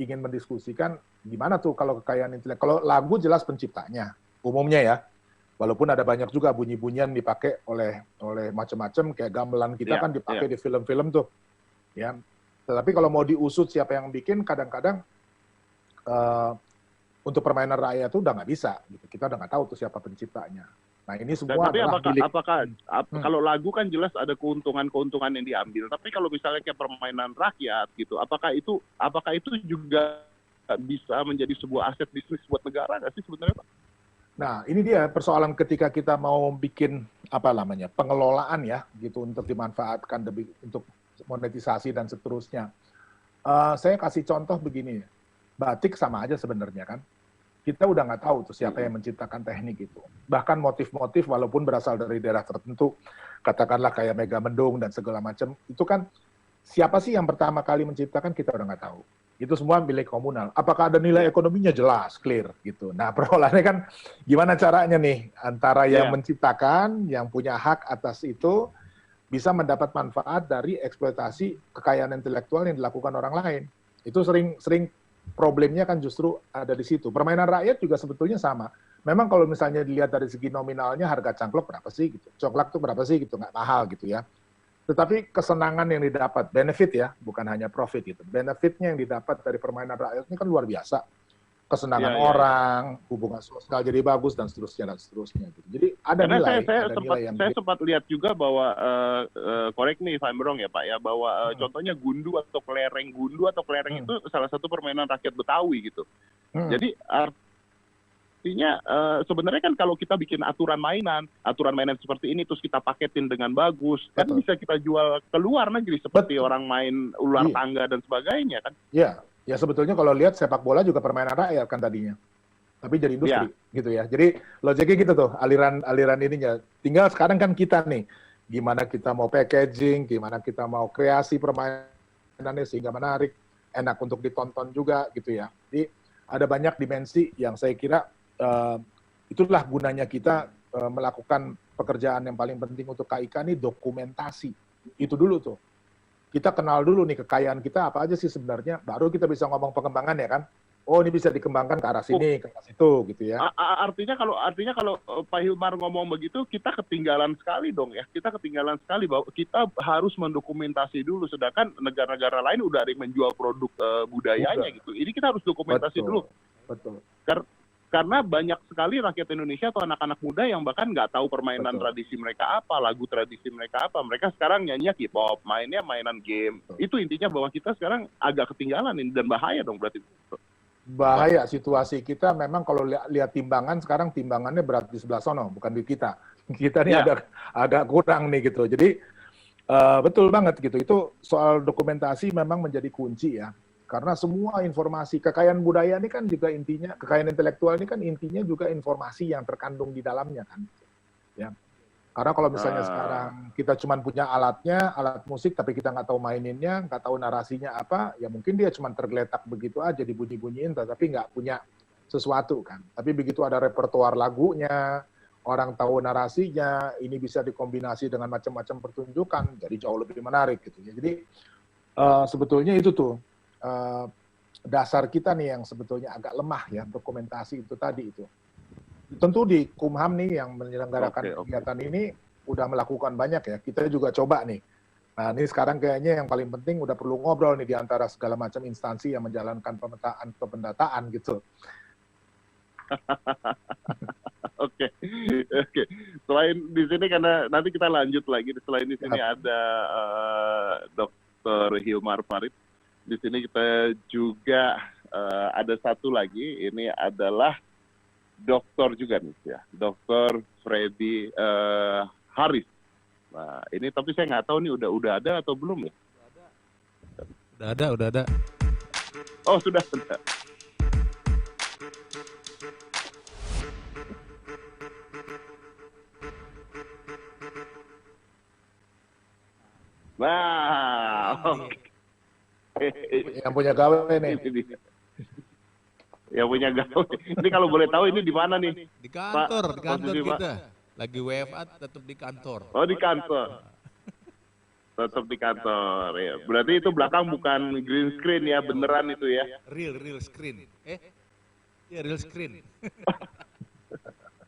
ingin mendiskusikan gimana tuh kalau kekayaan intelektual. Kalau lagu jelas penciptanya, umumnya ya. Walaupun ada banyak juga bunyi-bunyian dipakai oleh macam-macam, kayak gamelan kita kan dipakai di film-film tuh. Ya. Tetapi kalau mau diusut siapa yang bikin, kadang-kadang untuk permainan rakyat itu udah nggak bisa. Gitu. Kita udah nggak tahu tuh siapa penciptanya. Nah ini semua adalah kalau lagu kan jelas ada keuntungan-keuntungan yang diambil. Tapi kalau misalnya kayak permainan rakyat gitu, apakah itu juga bisa menjadi sebuah aset bisnis buat negara nggak sih sebenarnya, Pak? Nah ini dia persoalan ketika kita mau bikin pengelolaan ya gitu untuk dimanfaatkan untuk monetisasi dan seterusnya. Saya kasih contoh begini, batik sama aja sebenarnya kan. Kita udah nggak tahu tuh siapa yang menciptakan teknik itu. Bahkan motif-motif walaupun berasal dari daerah tertentu, katakanlah kayak Megamendung dan segala macam, itu kan siapa sih yang pertama kali menciptakan kita udah nggak tahu. Itu semua milik komunal. Apakah ada nilai ekonominya? Jelas, clear gitu. Nah persoalannya kan gimana caranya nih antara yang menciptakan, yang punya hak atas itu, bisa mendapat manfaat dari eksploitasi kekayaan intelektual yang dilakukan orang lain. Itu sering problemnya kan justru ada di situ. Permainan rakyat juga sebetulnya sama. Memang kalau misalnya dilihat dari segi nominalnya harga cangklok berapa sih gitu. Coklat tuh berapa sih gitu, nggak mahal gitu ya. Tetapi kesenangan yang didapat, benefit ya, bukan hanya profit gitu. Benefitnya yang didapat dari permainan rakyat ini kan luar biasa. Kesenangan orang, hubungan sosial jadi bagus dan seterusnya. Gitu. Jadi ada nilai. Saya sempat lihat juga bahwa, correct me if I'm wrong ya Pak ya, bahwa contohnya gundu atau kelereng itu salah satu permainan rakyat Betawi gitu. Jadi artinya sebenarnya kan kalau kita bikin aturan mainan seperti ini terus kita paketin dengan bagus, kan bisa kita jual ke luar negeri seperti orang main ular tangga dan sebagainya kan. Iya. Ya sebetulnya kalau lihat sepak bola juga permainan rakyat kan tadinya. Tapi jadi industri gitu ya. Jadi logiknya gitu tuh, aliran ininya. Tinggal sekarang kan kita nih, gimana kita mau packaging, gimana kita mau kreasi permainannya sehingga menarik, enak untuk ditonton juga gitu ya. Jadi ada banyak dimensi yang saya kira itulah gunanya kita melakukan pekerjaan yang paling penting untuk KIK ini, dokumentasi. Itu dulu tuh. Kita kenal dulu nih kekayaan kita apa aja sih sebenarnya, baru kita bisa ngomong pengembangan ya kan. Oh ini bisa dikembangkan ke arah sini, ke arah situ gitu ya. Artinya kalau Pak Hilmar ngomong begitu, kita ketinggalan sekali dong ya. Kita ketinggalan sekali bahwa kita harus mendokumentasi dulu. Sedangkan negara-negara lain udah ada yang menjual produk budayanya gitu. Ini kita harus dokumentasi dulu. Betul. Karena banyak sekali rakyat Indonesia atau anak-anak muda yang bahkan nggak tahu permainan tradisi mereka apa, lagu tradisi mereka apa. Mereka sekarang nyanyinya K-pop, mainnya mainan game. Itu intinya bahwa kita sekarang agak ketinggalan ini dan bahaya dong berarti. Bahaya situasi kita memang kalau lihat timbangan sekarang timbangannya berat di sebelah sono, bukan di kita. Kita ini agak kurang nih gitu. Jadi betul banget gitu. Itu soal dokumentasi memang menjadi kunci ya. Karena semua informasi, kekayaan budaya ini kan juga intinya, kekayaan intelektual ini kan intinya juga informasi yang terkandung di dalamnya kan. Ya. Karena kalau misalnya sekarang kita cuma punya alatnya, alat musik, tapi kita nggak tahu maininnya, nggak tahu narasinya apa, ya mungkin dia cuma tergeletak begitu aja, dibunyi-bunyiin, tapi nggak punya sesuatu kan. Tapi begitu ada repertoar lagunya, orang tahu narasinya, ini bisa dikombinasi dengan macam-macam pertunjukan, jadi jauh lebih menarik gitu. Jadi sebetulnya itu tuh dasar kita nih yang sebetulnya agak lemah ya, dokumentasi itu tadi itu. Tentu di Kumham nih yang menyelenggarakan kegiatan ini udah melakukan banyak ya, kita juga coba nih. Nah ini sekarang kayaknya yang paling penting udah perlu ngobrol nih di antara segala macam instansi yang menjalankan pendataan gitu. Oke. Selain di sini karena nanti kita lanjut lagi. Selain di sini ada Dr. Hilmar Farid. Di sini kita juga ada satu lagi. Ini adalah dokter juga nih ya, Dr. Freddy Haris. Nah ini tapi saya nggak tahu nih udah ada atau belum ya? Udah ada. Oh sudah. Nah, yang punya gawe nih. Yang punya gawe. Ini kalau boleh tahu ini di mana nih? Di kantor, Pak, kita. Lagi WFA tetap di kantor. Oh di kantor. Tetap di kantor ya. Berarti itu belakang bukan green screen ya, beneran itu ya? Real screen. Ya real screen.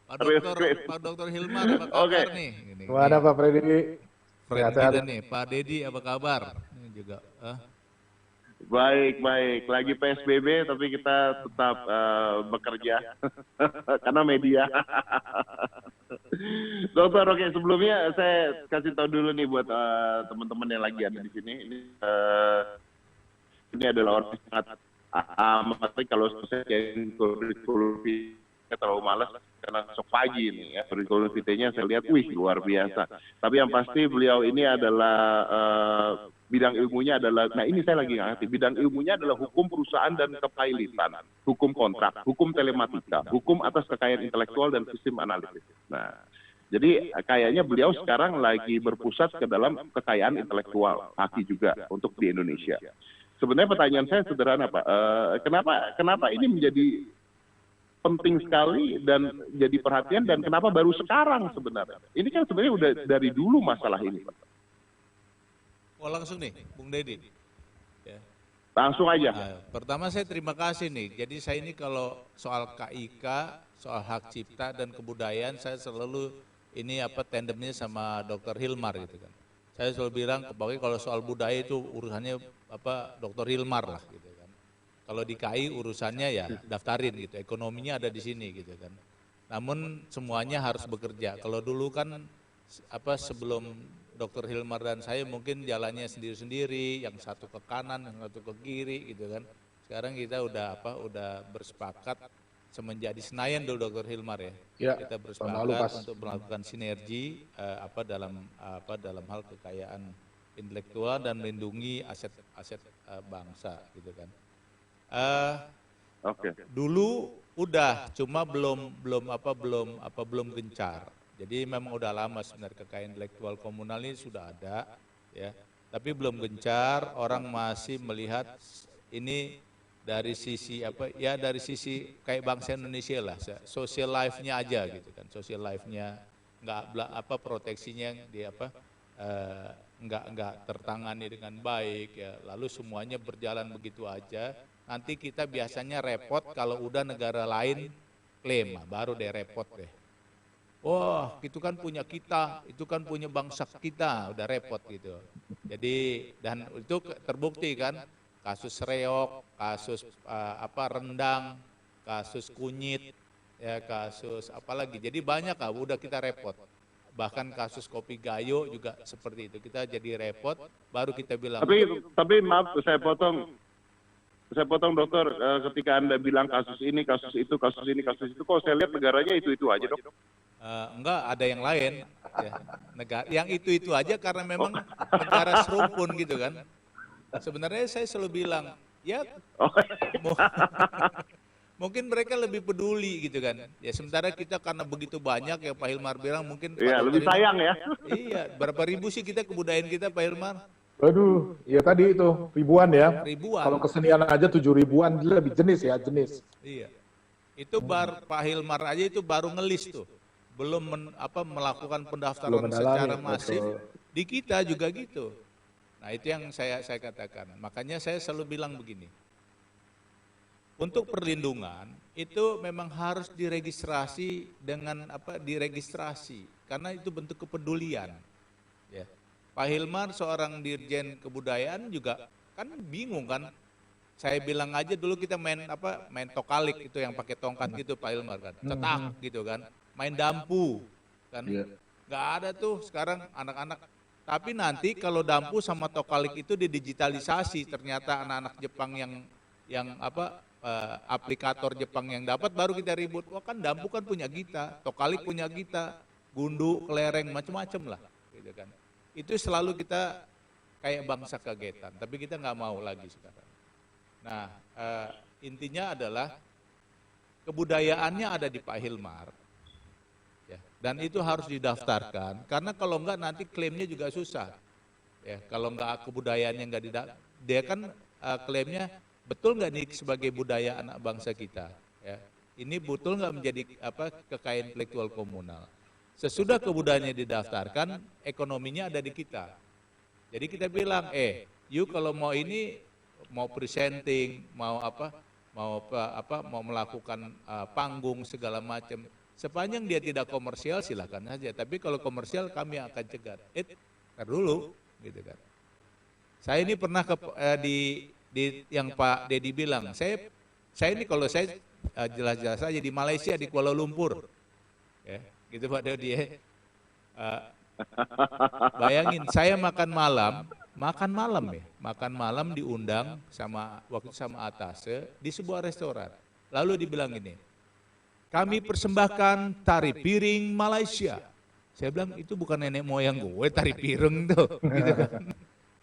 Pak Dokter Hilmar apa kabar nih? Gimana Pak Freddy? Friend kita nih, Pak Dedi apa kabar? Ini juga. Baik. Lagi PSBB tapi kita tetap bekerja karena media. Dokter, oke sebelumnya saya kasih tahu dulu nih buat teman-teman yang lagi ada di sini. Ini adalah orang yang sangat amat kalau saya kurikulum terlalu malas karena sok pagi nih ya, kurikulum vitae-nya saya lihat luar biasa. Tapi yang pasti beliau ini adalah bidang ilmunya adalah, nah ini saya lagi nggak ngerti, bidang ilmunya adalah hukum perusahaan dan kepailitan, hukum kontrak, hukum telematika, hukum atas kekayaan intelektual dan sistem analisis. Nah, jadi kayaknya beliau sekarang lagi berpusat ke dalam kekayaan intelektual, haki juga untuk di Indonesia. Sebenarnya pertanyaan saya sederhana Pak, kenapa ini menjadi penting sekali dan jadi perhatian dan kenapa baru sekarang sebenarnya? Ini kan sebenarnya udah dari dulu masalah ini Pak. Oh langsung nih, Bung Dedi. Ya. Langsung aja. Nah, pertama saya terima kasih nih. Jadi saya ini kalau soal KIK, soal hak cipta dan kebudayaan, saya selalu ini tandemnya sama Dr. Hilmar gitu kan. Saya selalu bilang, pokoknya kalau soal budaya itu urusannya Dr. Hilmar lah gitu kan. Kalau di KI urusannya ya daftarin gitu, ekonominya ada di sini gitu kan. Namun semuanya harus bekerja. Kalau dulu kan sebelum Dr. Hilmar dan saya mungkin jalannya sendiri-sendiri, yang satu ke kanan, yang satu ke kiri gitu kan. Sekarang kita udah bersepakat semenjak di Senayan dulu Dr. Hilmar ya. Kita bersepakat untuk melakukan sinergi dalam hal kekayaan intelektual dan melindungi aset bangsa gitu kan. Dulu udah, cuma belum gencar. Jadi memang udah lama sebenarnya kekayaan intelektual komunal ini sudah ada, ya. Tapi belum gencar, orang masih melihat ini dari sisi dari sisi kayak bangsa Indonesia lah, social life-nya aja gitu kan, social life-nya nggak proteksinya nggak tertangani dengan baik, ya. Lalu semuanya berjalan begitu aja. Nanti kita biasanya repot kalau udah negara lain klaim, baru deh repot deh. Wah, itu kan punya kita, itu kan punya bangsa kita, udah repot gitu. Jadi dan itu terbukti kan, kasus reok, kasus rendang, kasus kunyit, ya kasus apalagi. Jadi banyak udah kita repot. Bahkan kasus kopi gayo juga seperti itu. Kita jadi repot, baru kita bilang. Tapi maaf, saya potong dokter, ketika Anda bilang kasus ini, kasus itu, kasus ini, kasus itu, kok saya lihat negaranya itu aja dok? Enggak, ada yang lain. Ya. Yang itu aja karena memang negara serumpun gitu kan. Sebenarnya saya selalu bilang, Ya, Oh, mungkin mereka lebih peduli gitu kan. Ya sementara kita karena begitu banyak ya Pak Hilmar bilang mungkin iya, lebih sayang ya. Iya, berapa ribu sih kita kebudayaan kita Pak Hilmar? Aduh, ya tadi itu ribuan ya. Ribuan. Kalau kesenian aja 7 ribuan, lebih jenis ya, jenis. Iya. Itu Pak Hilmar aja itu baru ngelis tuh. Belum melakukan pendaftaran secara masif. Betul. Di kita juga gitu. Nah, itu yang saya katakan. Makanya saya selalu bilang begini. Untuk perlindungan itu memang harus diregistrasi dengan diregistrasi karena itu bentuk kepedulian. Ya. Pak Hilmar seorang dirjen kebudayaan juga kan bingung kan. Saya bilang aja dulu kita main tokalik itu yang pakai tongkat gitu Pak Hilmar kan. Cetak gitu kan. Main dampu kan. Nggak ada tuh sekarang anak-anak. Tapi nanti kalau dampu sama tokalik itu didigitalisasi ternyata anak-anak Jepang yang aplikator Jepang yang dapat baru kita ribut. Wah kan dampu kan punya kita, tokalik punya kita, gundu, kelereng, macam-macam lah. Gitu kan. Itu selalu kita kayak bangsa kagetan, tapi kita nggak mau lagi sekarang. Nah intinya adalah kebudayaannya ada di Pak Hilmar, ya, dan itu harus didaftarkan. Karena kalau enggak nanti klaimnya juga susah. Ya, kalau enggak kebudayaannya enggak dia kan klaimnya betul nggak nih sebagai budaya anak bangsa kita? Ya, ini betul nggak menjadi kekayaan intelektual komunal? Sesudah kebudayaannya didaftarkan, ekonominya ada di kita. Jadi kita bilang, you kalau mau ini, mau presenting, mau melakukan panggung segala macam, sepanjang dia tidak komersial silakan saja. Tapi kalau komersial kami akan cegat. Tar dulu, gitu kan? Saya ini pernah yang Pak Dedi bilang, saya ini kalau saya jelas-jelas aja di Malaysia, di Kuala Lumpur, ya, gitu Pak Dedi ya. Bayangin, saya makan malam diundang sama Atase di sebuah restoran. Lalu dibilang ini, kami persembahkan tari piring Malaysia. Saya bilang itu bukan nenek moyang gue tari piring tuh, gitu kan.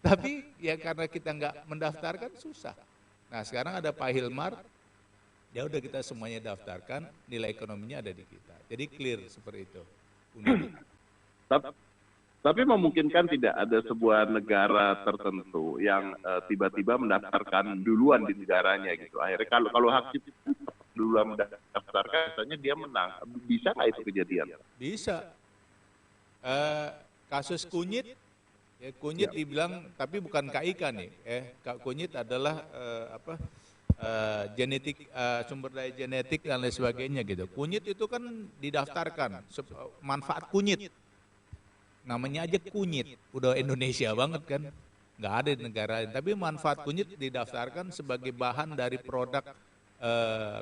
Tapi ya karena kita nggak mendaftarkan susah. Nah sekarang ada Pak Hilmar, ya udah kita semuanya daftarkan, nilai ekonominya ada di kita. Jadi clear seperti itu. Tapi memungkinkan tidak ada sebuah negara tertentu yang tiba-tiba mendaftarkan duluan di negaranya gitu. Akhirnya kalau hak cipta duluan mendaftarkan, katanya dia menang. Bisa nggak itu kejadian? Bisa. Kasus Kunyit. Ya, Kunyit dibilang, tapi bukan KIK nih. Kunyit adalah genetik, sumber daya genetik dan lain sebagainya gitu. Kunyit itu kan didaftarkan, manfaat kunyit. Namanya aja kunyit, udah Indonesia banget kan. Nggak ada di negara lain. Tapi manfaat kunyit didaftarkan sebagai bahan dari produk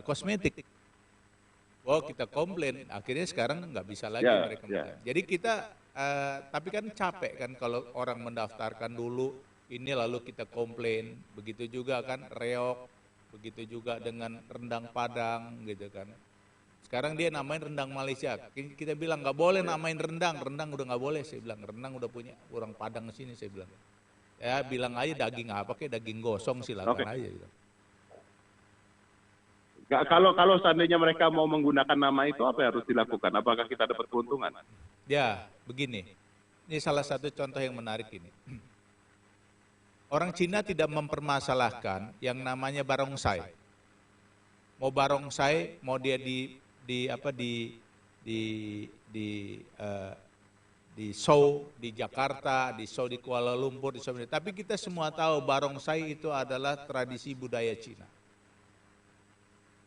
kosmetik. Kita komplain, akhirnya sekarang nggak bisa lagi mereka. Jadi kita tapi kan capek kan kalau orang mendaftarkan dulu ini lalu kita komplain, begitu juga kan reok, begitu juga dengan rendang Padang gitu kan. Sekarang dia namain rendang Malaysia, kita bilang nggak boleh namain rendang udah nggak boleh, saya bilang rendang udah punya orang Padang sini, saya bilang. Ya bilang aja daging apa kayak daging gosong silakan aja gitu. Kalau seandainya mereka mau menggunakan nama itu, apa yang harus dilakukan? Apakah kita dapat keuntungan? Ya, begini. Ini salah satu contoh yang menarik ini. Orang Cina tidak mempermasalahkan yang namanya barongsai. Mau barongsai, mau dia di show di Jakarta, di show di Kuala Lumpur, tapi kita semua tahu barongsai itu adalah tradisi budaya Cina.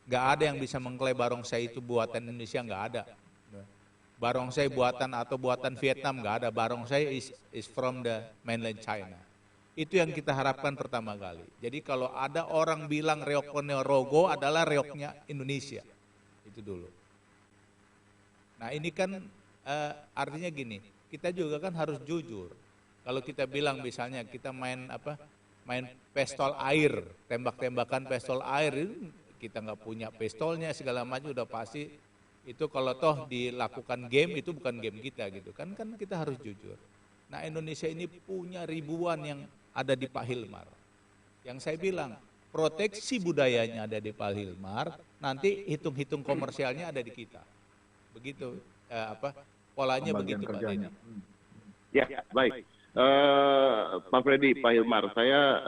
Nggak ada yang bisa mengklaim barongsai itu buatan Indonesia, nggak ada. Barongsai buatan atau buatan Vietnam, nggak ada. Barongsai is from the mainland China. Itu yang kita harapkan pertama kali. Jadi kalau ada orang bilang reok Ponorogo adalah reoknya Indonesia, itu dulu. Nah ini kan artinya gini, kita juga kan harus jujur. Kalau kita bilang misalnya kita main pistol air, tembak-tembakan pistol air, kita nggak punya pistolnya segala macam, udah pasti itu kalau toh dilakukan game itu bukan game kita gitu kan kita harus jujur. Nah Indonesia ini punya ribuan yang ada di Pak Hilmar. Yang saya bilang proteksi budayanya ada di Pak Hilmar, nanti hitung-hitung komersialnya ada di kita. Begitu polanya begitu Pak Denny. Ya, baik. Pak Freddy, Pak Hilmar, saya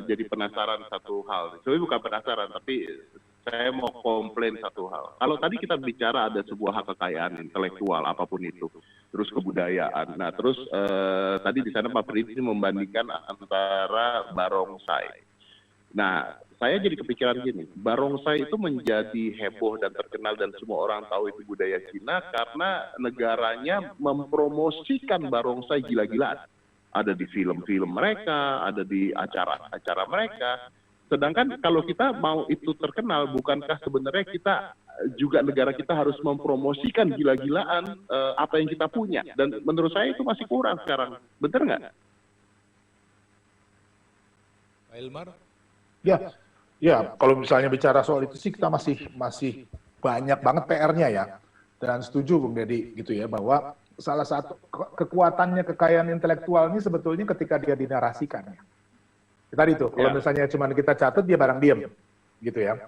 jadi penasaran satu hal. Sebenarnya bukan penasaran, tapi saya mau komplain satu hal. Kalau tadi kita bicara ada sebuah hak kekayaan intelektual, apapun itu, terus kebudayaan. Nah, terus tadi di sana Pak Freddy membandingkan antara barongsai. Nah, saya jadi kepikiran gini, barongsai itu menjadi heboh dan terkenal dan semua orang tahu itu budaya Cina karena negaranya mempromosikan barongsai gila-gilaan. Ada di film-film mereka, ada di acara-acara mereka. Sedangkan kalau kita mau itu terkenal, bukankah sebenarnya kita juga negara kita harus mempromosikan gila-gilaan apa yang kita punya? Dan menurut saya itu masih kurang sekarang. Benar nggak? Pak Hilmar? Ya, kalau misalnya bicara soal itu sih kita masih banyak banget PR-nya ya. Dan setuju Bung Deddy gitu ya, bahwa salah satu kekuatannya kekayaan intelektual ini sebetulnya ketika dia dinarasikan ya. Tadi itu, kalau misalnya cuma kita catat, dia barang diem, gitu ya.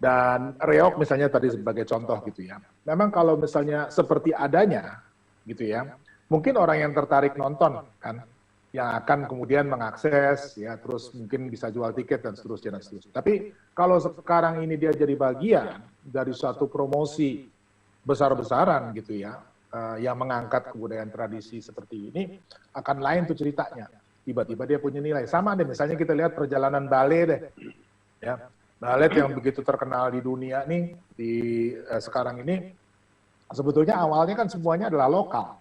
Dan reog misalnya tadi sebagai contoh gitu ya. Memang kalau misalnya seperti adanya, gitu ya, mungkin orang yang tertarik nonton kan, yang akan kemudian mengakses, ya, terus mungkin bisa jual tiket dan seterusnya dan seterusnya. Tapi kalau sekarang ini dia jadi bagian dari suatu promosi besar-besaran gitu ya, yang mengangkat kebudayaan tradisi seperti ini, akan lain tuh ceritanya. Tiba-tiba dia punya nilai. Sama deh, misalnya kita lihat perjalanan balet deh. Ya, balet yang begitu terkenal di dunia nih, sekarang ini, sebetulnya awalnya kan semuanya adalah lokal.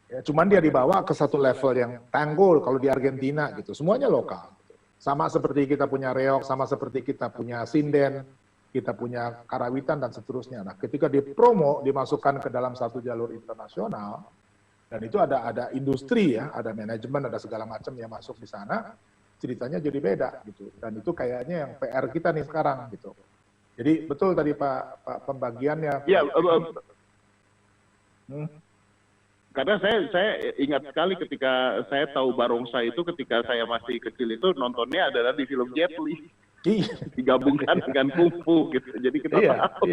Ya, cuman dia dibawa ke satu level yang tanggul, kalau di Argentina gitu, semuanya lokal. Sama seperti kita punya reog, sama seperti kita punya sinden, kita punya karawitan dan seterusnya. Nah, ketika dipromo, dimasukkan ke dalam satu jalur internasional, dan itu ada industri ya, ada manajemen, ada segala macam yang masuk di sana, ceritanya jadi beda gitu. Dan itu kayaknya yang PR kita nih sekarang gitu. Jadi betul tadi Pak pembagiannya. Ya, karena saya ingat sekali ketika saya tahu barongsai itu ketika saya masih kecil itu nontonnya adalah di film Jet Li. Digabungkan dengan kungfu gitu. Jadi kita tahu.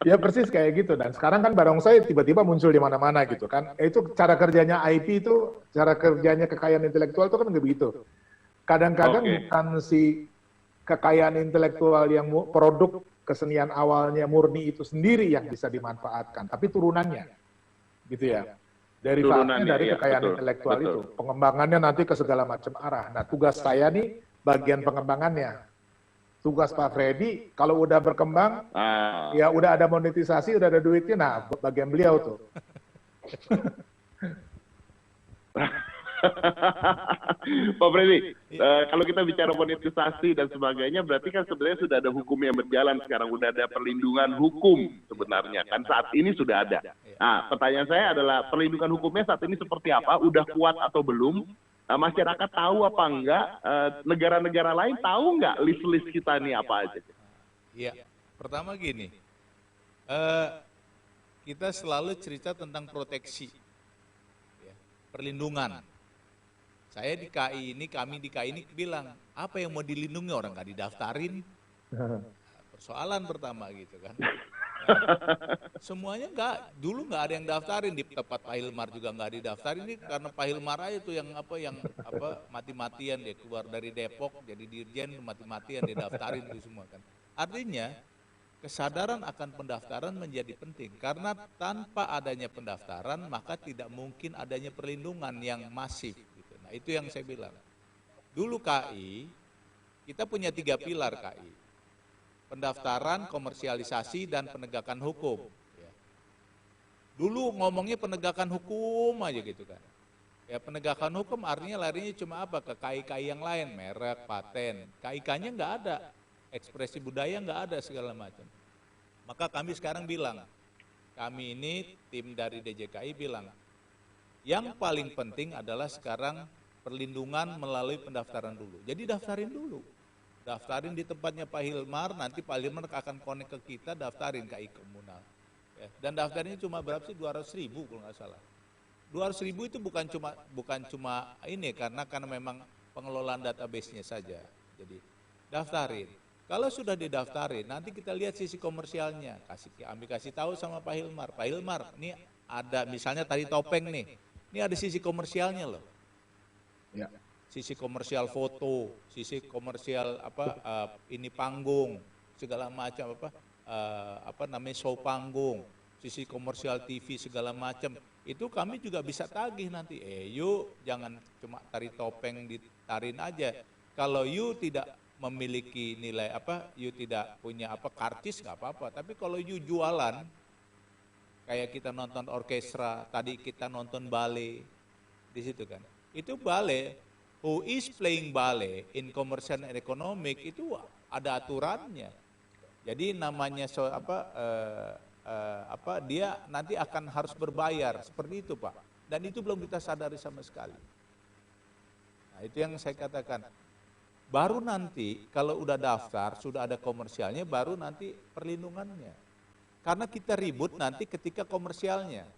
Iya, persis kayak gitu. Dan sekarang kan barongsai tiba-tiba muncul di mana-mana gitu kan. Itu cara kerjanya IP itu, cara kerjanya kekayaan intelektual itu kan begitu. Kadang-kadang bukan si kekayaan intelektual yang produk kesenian awalnya murni itu sendiri yang bisa dimanfaatkan, tapi turunannya. Gitu ya. Derivatnya dari kekayaan intelektual itu. Pengembangannya nanti ke segala macam arah. Nah, tugas saya nih bagian pengembangannya. Tugas Pak Freddy, kalau udah berkembang, ya udah ada monetisasi, udah ada duitnya, nah bagian beliau tuh. Pak Freddy, kalau kita bicara monetisasi dan sebagainya, berarti kan sebenarnya sudah ada hukum yang berjalan sekarang, udah ada perlindungan hukum sebenarnya, kan saat ini sudah ada. Nah, pertanyaan saya adalah perlindungan hukumnya saat ini seperti apa? Udah kuat atau belum? Masyarakat tahu apa enggak? Negara-negara lain tahu enggak list-list kita ini apa aja? Iya, pertama gini, kita selalu cerita tentang proteksi, ya, perlindungan. Saya di KI ini, kami di KI ini bilang, apa yang mau dilindungi orang nggak didaftarin? Persoalan pertama gitu kan. Semuanya dulu nggak ada yang daftarin, di tempat Pak Hilmar juga nggak didaftarin, ini karena Pak Hilmar aja itu yang mati-matian dia keluar dari Depok jadi dirjen, mati-matian dia daftarin itu semua kan. Artinya kesadaran akan pendaftaran menjadi penting karena tanpa adanya pendaftaran maka tidak mungkin adanya perlindungan yang masif gitu. Nah, itu yang saya bilang. Dulu KI kita punya 3 pilar KI. Pendaftaran, komersialisasi, dan penegakan hukum. Ya. Dulu ngomongnya penegakan hukum aja gitu kan. Ya, penegakan hukum artinya larinya cuma apa? Ke KI-KI yang lain, merek, paten. KI-KI-nya nggak ada, ekspresi budaya nggak ada segala macam. Maka kami sekarang bilang, kami ini tim dari DJKI bilang, yang paling penting adalah sekarang perlindungan melalui pendaftaran dulu. Jadi daftarin dulu. Daftarin di tempatnya Pak Hilmar, nanti Pak Hilmar akan connect ke kita, daftarin KI komunal. Ya, dan daftarnya cuma berapa sih? 200.000 kalau nggak salah. 200.000 itu bukan cuma ini karena memang pengelolaan database-nya saja. Jadi Daftarin. Kalau sudah didaftarin, nanti kita lihat sisi komersialnya. Kasih tahu sama Pak Hilmar. Pak Hilmar, ini ada misalnya tari topeng nih. Ini ada sisi komersialnya loh. Ya. Sisi komersial foto, sisi komersial ini panggung, segala macam show panggung, sisi komersial TV segala macam. Itu kami juga bisa tagih nanti. Yuk jangan cuma tari topeng ditarin aja. Kalau you tidak memiliki nilai you tidak punya karcis nggak apa-apa. Tapi kalau you jualan, kayak kita nonton orkestra, tadi kita nonton ballet di situ kan. Itu ballet, who is playing ballet in commercial and economic itu ada aturannya. Jadi namanya dia nanti akan harus berbayar seperti itu Pak. Dan itu belum kita sadari sama sekali. Nah itu yang saya katakan. Baru nanti kalau udah daftar, sudah ada komersialnya, baru nanti perlindungannya. Karena kita ribut nanti ketika komersialnya.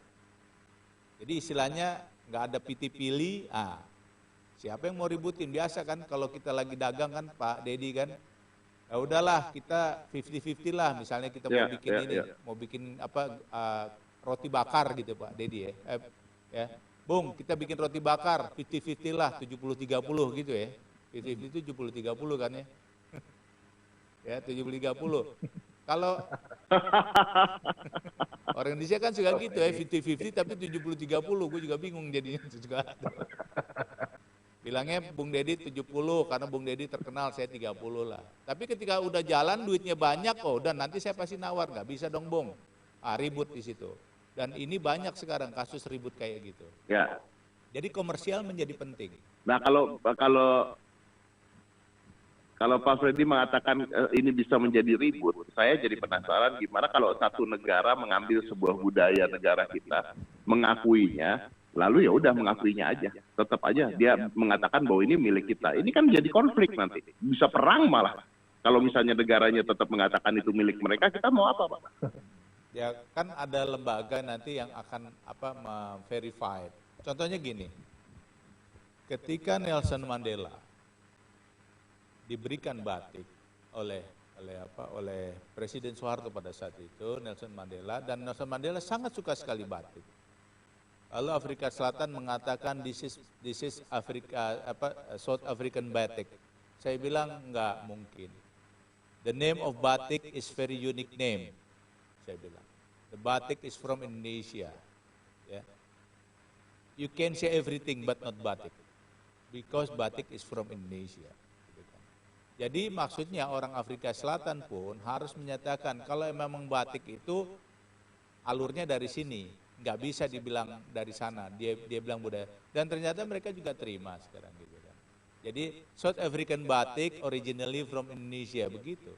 Jadi istilahnya nggak ada pilih, siapa yang mau ributin? Biasa kan kalau kita lagi dagang kan Pak Dedi kan, ya udahlah kita 50-50 lah, misalnya kita mau bikin mau bikin roti bakar gitu Pak Dedi ya. Bung, kita bikin roti bakar 50-50 lah, 70-30 gitu ya. 50-50 itu 70-30 kan ya. Ya, 70-30. Kalau orang Indonesia kan suka gitu ya, 50-50 tapi 70-30, gue juga bingung jadinya juga. Bilangnya Bung Dedi 70 karena Bung Dedi terkenal, saya 30 lah. Tapi ketika udah jalan duitnya banyak dan nanti saya pasti nawar, nggak bisa dong Bung. Ribut di situ. Dan ini banyak sekarang kasus ribut kayak gitu. Ya. Jadi komersial menjadi penting. Nah kalau Pak Freddy mengatakan ini bisa menjadi ribut, saya jadi penasaran gimana kalau satu negara mengambil sebuah budaya negara kita, mengakuinya, lalu ya udah mengakuinya aja, tetap aja dia mengatakan bahwa ini milik kita. Ini kan jadi konflik nanti, bisa perang malah. Kalau misalnya negaranya tetap mengatakan itu milik mereka, kita mau apa Pak? Ya kan ada lembaga nanti yang akan verify. Contohnya gini, ketika Nelson Mandela diberikan batik oleh Presiden Soeharto pada saat itu, Nelson Mandela sangat suka sekali batik. Lalu Afrika Selatan mengatakan this is South African batik. Saya bilang enggak mungkin. The name of batik is very unique name. Saya bilang. The batik is from Indonesia. Yeah. You can say everything but not batik. Because batik is from Indonesia. Jadi maksudnya orang Afrika Selatan pun harus menyatakan kalau memang batik itu alurnya dari sini, nggak bisa dibilang dari sana. Dia bilang budaya. Dan ternyata mereka juga terima sekarang gitu kan. Jadi South African batik originally from Indonesia begitu.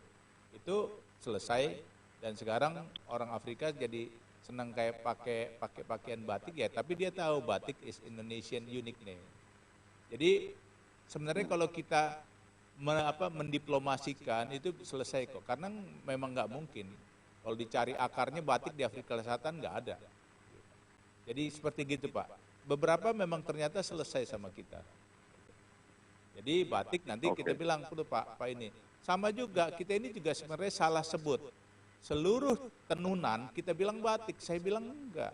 Itu selesai dan sekarang orang Afrika jadi senang kayak pakai pakaian batik ya, tapi dia tahu batik is Indonesian unique name. Jadi sebenarnya kalau kita mendiplomasikan itu selesai kok, karena memang nggak mungkin kalau dicari akarnya batik di Afrika Selatan nggak ada. Jadi seperti gitu Pak. Beberapa memang ternyata selesai sama kita. Jadi batik nanti kita bilang Pak ini sama juga kita ini juga sebenarnya salah sebut. Seluruh tenunan kita bilang batik, saya bilang enggak.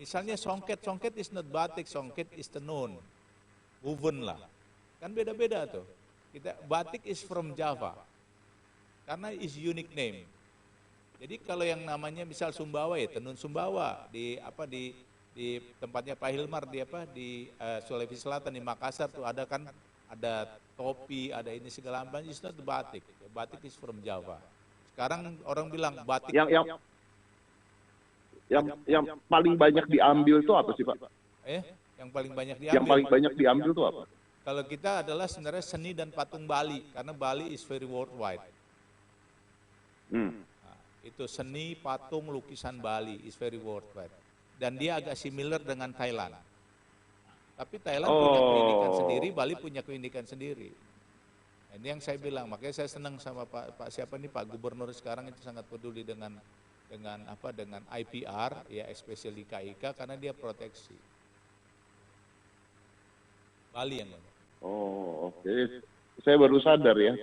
Misalnya songket is not batik, songket is tenun, woven lah. Kan beda-beda tuh. Batik is from Java, karena is unique name. Jadi kalau yang namanya misal Sumbawa ya tenun Sumbawa di tempatnya Pak Hilmar di Sulawesi Selatan di Makassar tuh ada topi, ada ini segala macam. It's not batik. Batik is from Java. Sekarang orang bilang batik yang paling banyak diambil itu apa sih Pak? Yang paling banyak diambil. Yang paling banyak diambil itu apa? Kalau kita adalah sebenarnya seni dan patung Bali, karena Bali is very worldwide. Nah, itu seni, patung, lukisan Bali is very worldwide. Dan dia agak similar dengan Thailand. Tapi Thailand punya keunikan sendiri, Bali punya keunikan sendiri. Nah, ini yang saya bilang, makanya saya senang sama Pak Gubernur sekarang itu sangat peduli dengan IPR, ya especially KIK, karena dia proteksi. Bali yang ngomong. Oh, oke. Saya baru sadar ya,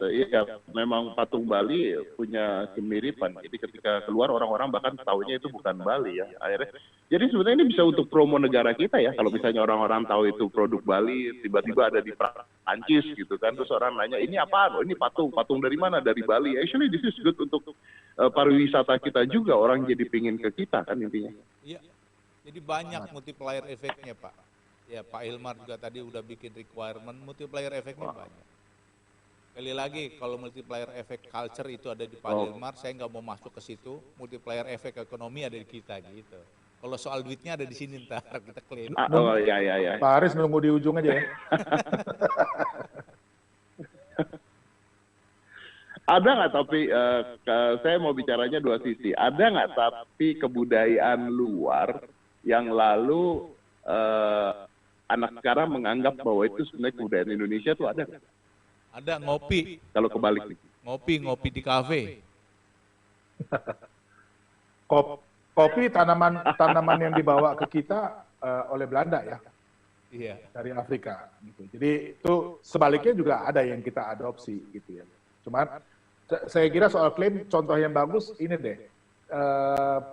memang patung Bali punya kemiripan. Jadi ketika keluar orang-orang bahkan tahunya itu bukan Bali ya. Akhirnya, jadi sebenarnya ini bisa untuk promo negara kita ya. Kalau misalnya orang-orang tahu itu produk Bali, tiba-tiba ada di Prancis gitu kan, terus orang nanya ini apa? Oh, ini patung dari mana? Dari Bali. Actually this is good untuk pariwisata kita juga. Orang jadi pingin ke kita kan intinya. Iya. Jadi banyak multiplier efeknya Pak. Ya Pak Hilmar juga tadi udah bikin requirement, multiplier efeknya banyak. Sekali lagi, kalau multiplier efek culture itu ada di Pak Hilmar, saya nggak mau masuk ke situ. Multiplier efek ekonomi ada di kita gitu. Kalau soal duitnya ada di sini ntar kita klaim. Oh ya. Pak Aris nunggu di ujung aja ya. Ada nggak tapi saya mau bicaranya dua sisi. Ada nggak tapi kebudayaan luar yang lalu anak sekarang menganggap bahwa itu sebenarnya kebudayaan Indonesia tuh ada nggak? Ada ngopi. Kalau kebalik nih. Ngopi di kafe. Kopi tanaman yang dibawa ke kita oleh Belanda ya. Iya. Dari Afrika gitu. Jadi itu sebaliknya juga ada yang kita adopsi gitu ya. Cuman saya kira soal klaim contoh yang bagus ini deh.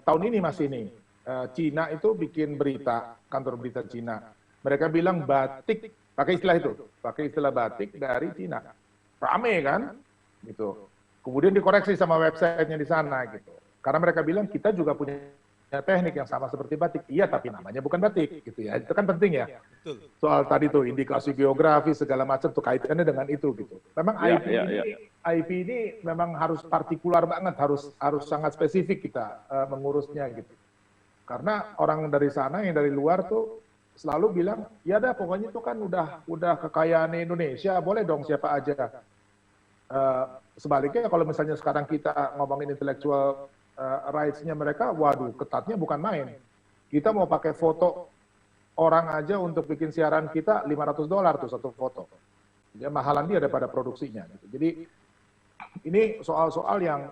Tahun ini masih nih. Cina itu bikin berita, kantor berita Cina. Mereka bilang batik, pakai istilah batik dari Cina. Rame kan? Gitu. Kemudian dikoreksi sama websitenya di sana gitu. Karena mereka bilang kita juga punya teknik yang sama seperti batik. Iya, tapi namanya bukan batik gitu ya. Itu kan penting ya. Betul. Soal tadi tuh indikasi geografi segala macam tuh kaitannya dengan itu gitu. Memang IP ini memang harus partikular banget, harus sangat spesifik kita mengurusnya gitu. Karena orang dari sana yang dari luar tuh selalu bilang, ya dah pokoknya itu kan udah kekayaan Indonesia, boleh dong siapa aja. Sebaliknya kalau misalnya sekarang kita ngomongin intellectual rights-nya mereka, waduh ketatnya bukan main. Kita mau pakai foto orang aja untuk bikin siaran kita $500 tuh satu foto. Dia mahalan dia daripada produksinya. Gitu. Jadi ini soal-soal yang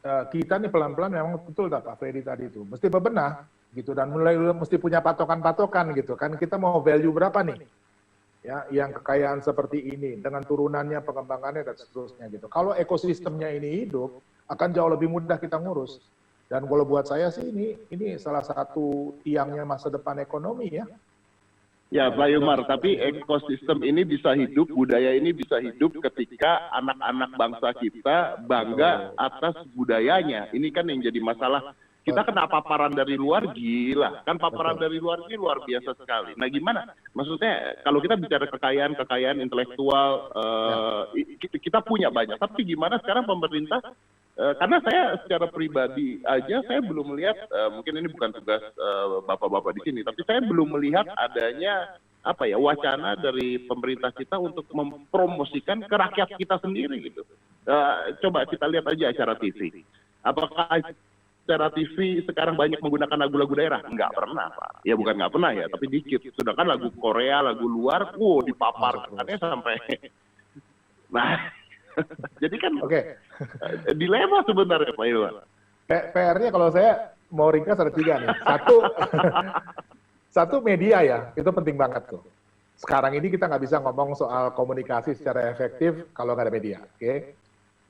kita nih pelan-pelan memang betul Pak Freddy tadi itu, mesti bebenah. Gitu dan mulai mesti punya patokan-patokan gitu kan, kita mau value berapa nih ya yang kekayaan seperti ini dengan turunannya, pengembangannya dan seterusnya gitu. Kalau ekosistemnya ini hidup akan jauh lebih mudah kita ngurus. Dan kalau buat saya sih ini salah satu tiangnya masa depan ekonomi ya. Ya Pak Hilmar, tapi ekosistem ini bisa hidup, budaya ini bisa hidup ketika anak-anak bangsa kita bangga atas budayanya. Ini kan yang jadi masalah. Kita kena paparan dari luar, gila. Kan paparan dari luar ini luar biasa sekali. Nah gimana? Maksudnya kalau kita bicara kekayaan intelektual, kita punya banyak. Tapi gimana sekarang pemerintah, karena saya secara pribadi aja, saya belum melihat, mungkin ini bukan tugas bapak-bapak di sini, tapi saya belum melihat adanya wacana dari pemerintah kita untuk mempromosikan ke rakyat kita sendiri gitu. Coba kita lihat aja acara TV. Apakah acara TV sekarang banyak menggunakan lagu-lagu daerah? Enggak pernah, Pak. Ya bukan nggak pernah ya, tapi dikit. Sedangkan lagu Korea, lagu luar, dipaparkannya sampai. Nah, jadi kan dilema sebenarnya Pak Ilwan. PR-nya kalau saya mau ringkas ada 3 nih. Satu media ya, itu penting banget tuh. Sekarang ini kita nggak bisa ngomong soal komunikasi secara efektif kalau nggak ada media, oke?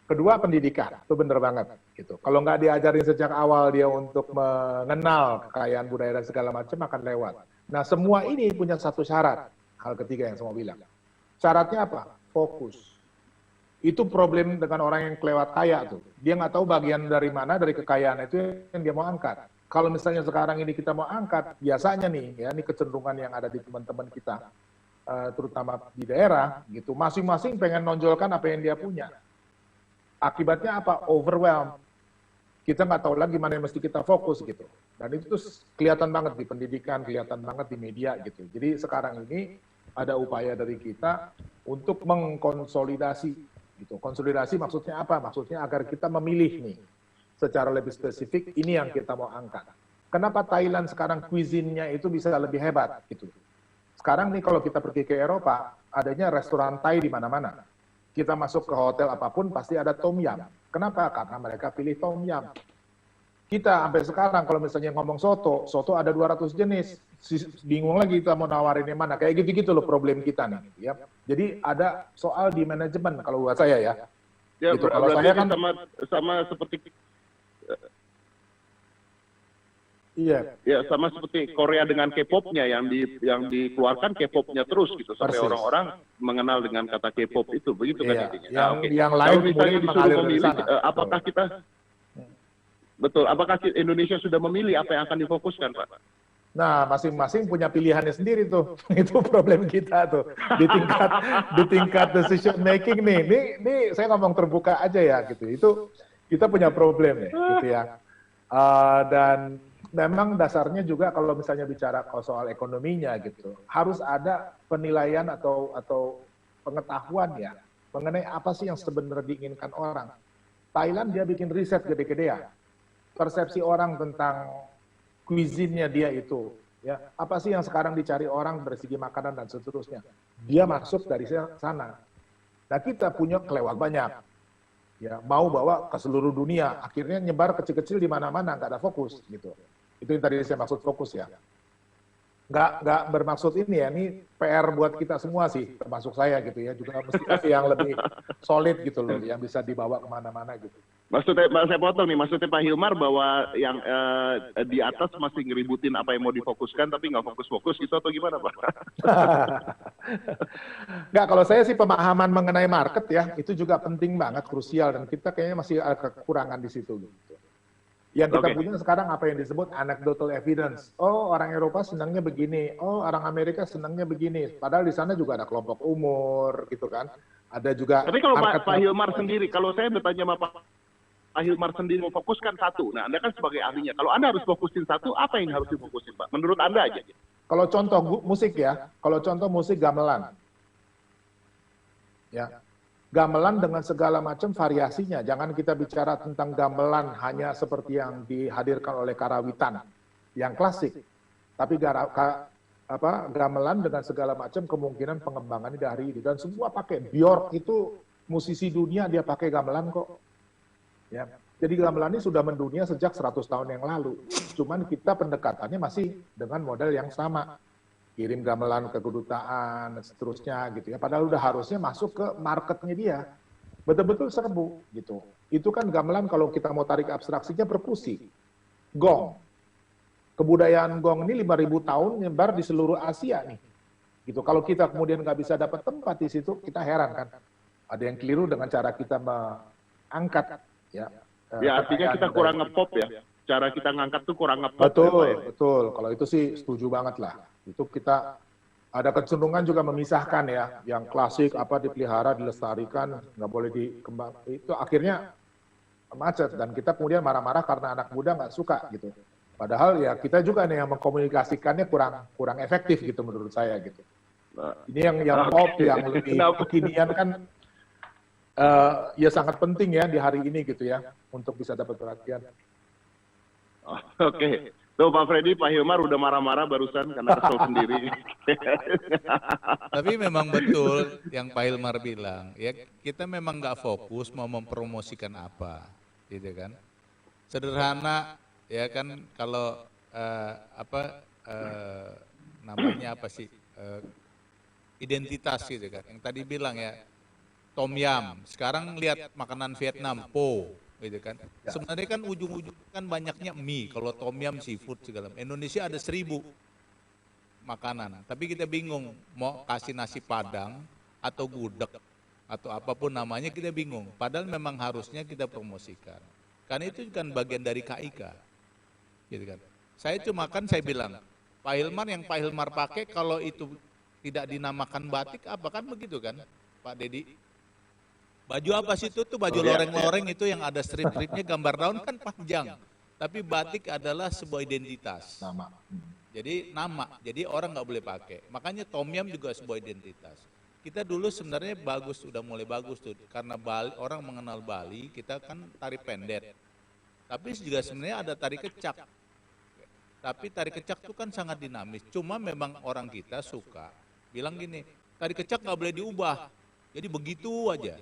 Kedua, pendidikan, itu bener banget gitu. Kalau nggak diajarin sejak awal dia untuk mengenal kekayaan budaya dan segala macam akan lewat. Nah, semua ini punya satu syarat. Hal ketiga yang saya mau bilang. Syaratnya apa? Fokus. Itu problem dengan orang yang kelewat kaya tuh. Dia nggak tahu bagian dari mana dari kekayaan itu yang dia mau angkat. Kalau misalnya sekarang ini kita mau angkat, biasanya nih, ya ini kecenderungan yang ada di teman-teman kita, terutama di daerah, gitu. Masing-masing pengen nonjolkan apa yang dia punya. Akibatnya apa? Overwhelm. Kita nggak tahu lagi mana yang mesti kita fokus gitu. Dan itu tuh kelihatan banget di pendidikan, kelihatan banget di media gitu. Jadi sekarang ini ada upaya dari kita untuk mengkonsolidasi gitu. Konsolidasi maksudnya apa? Maksudnya agar kita memilih nih secara lebih spesifik ini yang kita mau angkat. Kenapa Thailand sekarang cuisine-nya itu bisa lebih hebat gitu. Sekarang nih kalau kita pergi ke Eropa, adanya restoran Thai di mana-mana. Kita masuk ke hotel apapun pasti ada tom yum. Kenapa? Karena mereka pilih tom yum. Kita sampai sekarang kalau misalnya ngomong soto, soto ada 200 jenis. Bingung lagi kita mau nawarin yang mana. Kayak gitu-gitu loh problem kita nih. Ya. Jadi ada soal di manajemen kalau buat saya ya. Ya, gitu. Kalau saya kan sama seperti iya. Ya, sama seperti Korea dengan K-pop-nya yang dikeluarkan K-pop-nya terus gitu sampai orang-orang mengenal dengan kata K-pop itu, begitu kan intinya. Yang lain kalau misalnya disuruh memilih, apakah kita apakah Indonesia sudah memilih apa yang akan difokuskan, Pak? Nah, masing-masing punya pilihannya sendiri tuh. Itu problem kita tuh. Di tingkat decision making nih. Ini saya ngomong terbuka aja ya gitu. Itu kita punya problem nih gitu ya. Dan memang dasarnya juga kalau misalnya bicara soal ekonominya gitu, harus ada penilaian atau pengetahuan ya mengenai apa sih yang sebenarnya diinginkan orang. Thailand dia bikin riset gede-gedean. Persepsi orang tentang cuisine-nya dia itu, ya apa sih yang sekarang dicari orang dari segi makanan dan seterusnya. Dia masuk dari sana. Nah kita punya kelewat banyak. Ya, mau bawa ke seluruh dunia, akhirnya nyebar kecil-kecil di mana-mana, nggak ada fokus gitu. Itu yang tadi saya maksud fokus ya. Nggak bermaksud ini ya, ini PR buat kita semua sih, termasuk saya gitu ya, juga mesti kasih yang lebih solid gitu loh, yang bisa dibawa kemana-mana gitu. Maksudnya, saya potong nih, maksudnya Pak Hilmar bahwa yang di atas masih ngeributin apa yang mau difokuskan, tapi nggak fokus-fokus gitu atau gimana Pak? Nggak, kalau saya sih pemahaman mengenai market ya, itu juga penting banget, krusial, dan kita kayaknya masih ada kekurangan di situ. Gitu. Yang kita punya sekarang apa yang disebut anecdotal evidence. Oh, orang Eropa senangnya begini. Oh, orang Amerika senangnya begini. Padahal di sana juga ada kelompok umur, gitu kan. Ada juga. Tapi kalau Pak Hilmar sendiri, kalau saya bertanya sama Pak Hilmar sendiri memfokuskan satu. Nah, Anda kan sebagai ahlinya. Kalau Anda harus fokusin satu, apa yang harus difokusin, Pak? Menurut Anda aja. Kalau contoh musik ya, kalau contoh musik gamelan. Ya. Gamelan dengan segala macam variasinya. Jangan kita bicara tentang gamelan hanya seperti yang dihadirkan oleh karawitan, yang klasik. Tapi gamelan dengan segala macam kemungkinan pengembangannya dari itu. Dan semua pakai. Bjork itu musisi dunia, dia pakai gamelan kok. Ya. Jadi gamelan ini sudah mendunia sejak 100 tahun yang lalu. Cuman kita pendekatannya masih dengan model yang sama. Kirim gamelan ke kedutaan, dan seterusnya gitu ya. Padahal udah harusnya masuk ke marketnya dia. Betul-betul serbu gitu. Itu kan gamelan kalau kita mau tarik abstraksinya perkusi. Gong. Kebudayaan gong ini 5.000 tahun nyebar di seluruh Asia nih. Gitu. Kalau kita kemudian nggak bisa dapat tempat di situ, kita heran kan. Ada yang keliru dengan cara kita mengangkat ya. Ya artinya kita kurang ngepop ya. Cara kita ngangkat tuh kurang ngepop. Betul. Kalau itu sih setuju banget lah. Itu kita ada kecenderungan juga memisahkan ya, yang klasik apa dipelihara, dilestarikan, nggak boleh dikembang. Itu akhirnya macet dan kita kemudian marah-marah karena anak muda nggak suka gitu. Padahal ya kita juga nih yang mengkomunikasikannya kurang efektif gitu menurut saya gitu. Ini yang pop, yang lebih kekinian kan ya sangat penting ya di hari ini gitu ya untuk bisa dapat perhatian. Oke. Tuh Pak Freddy, Pak Hilmar udah marah-marah barusan karena kesel sendiri. Tapi memang betul yang Pak Hilmar bilang, ya kita memang nggak fokus mau mempromosikan apa, gitu kan. Sederhana, ya kan kalau namanya apa sih, identitas gitu kan. Yang tadi bilang ya, Tom Yum, sekarang lihat makanan Vietnam, Po. Gitu kan. Sebenarnya kan ujung-ujung kan banyaknya mie, kalau tom yum seafood segala. Indonesia ada 1.000 makanan, tapi kita bingung mau kasih nasi padang atau gudeg atau apapun namanya kita bingung. Padahal memang harusnya kita promosikan. Karena itu kan bagian dari KIK. Gitu kan. Saya bilang, Pak Hilmar yang Pak Hilmar pakai kalau itu tidak dinamakan batik apa kan begitu kan, Pak Dedi? Baju apa sih itu tuh baju loreng-loreng itu yang ada strip-stripnya gambar daun kan panjang. Tapi batik adalah sebuah identitas. Nama. Jadi orang nggak boleh pakai. Makanya tom yum juga sebuah identitas. Kita dulu sebenarnya udah mulai bagus tuh. Karena orang mengenal Bali, kita kan tari pendet. Tapi juga sebenarnya ada tari kecak. Tapi tari kecak itu kan sangat dinamis. Cuma memang orang kita suka bilang gini, tari kecak nggak boleh diubah. Jadi begitu aja.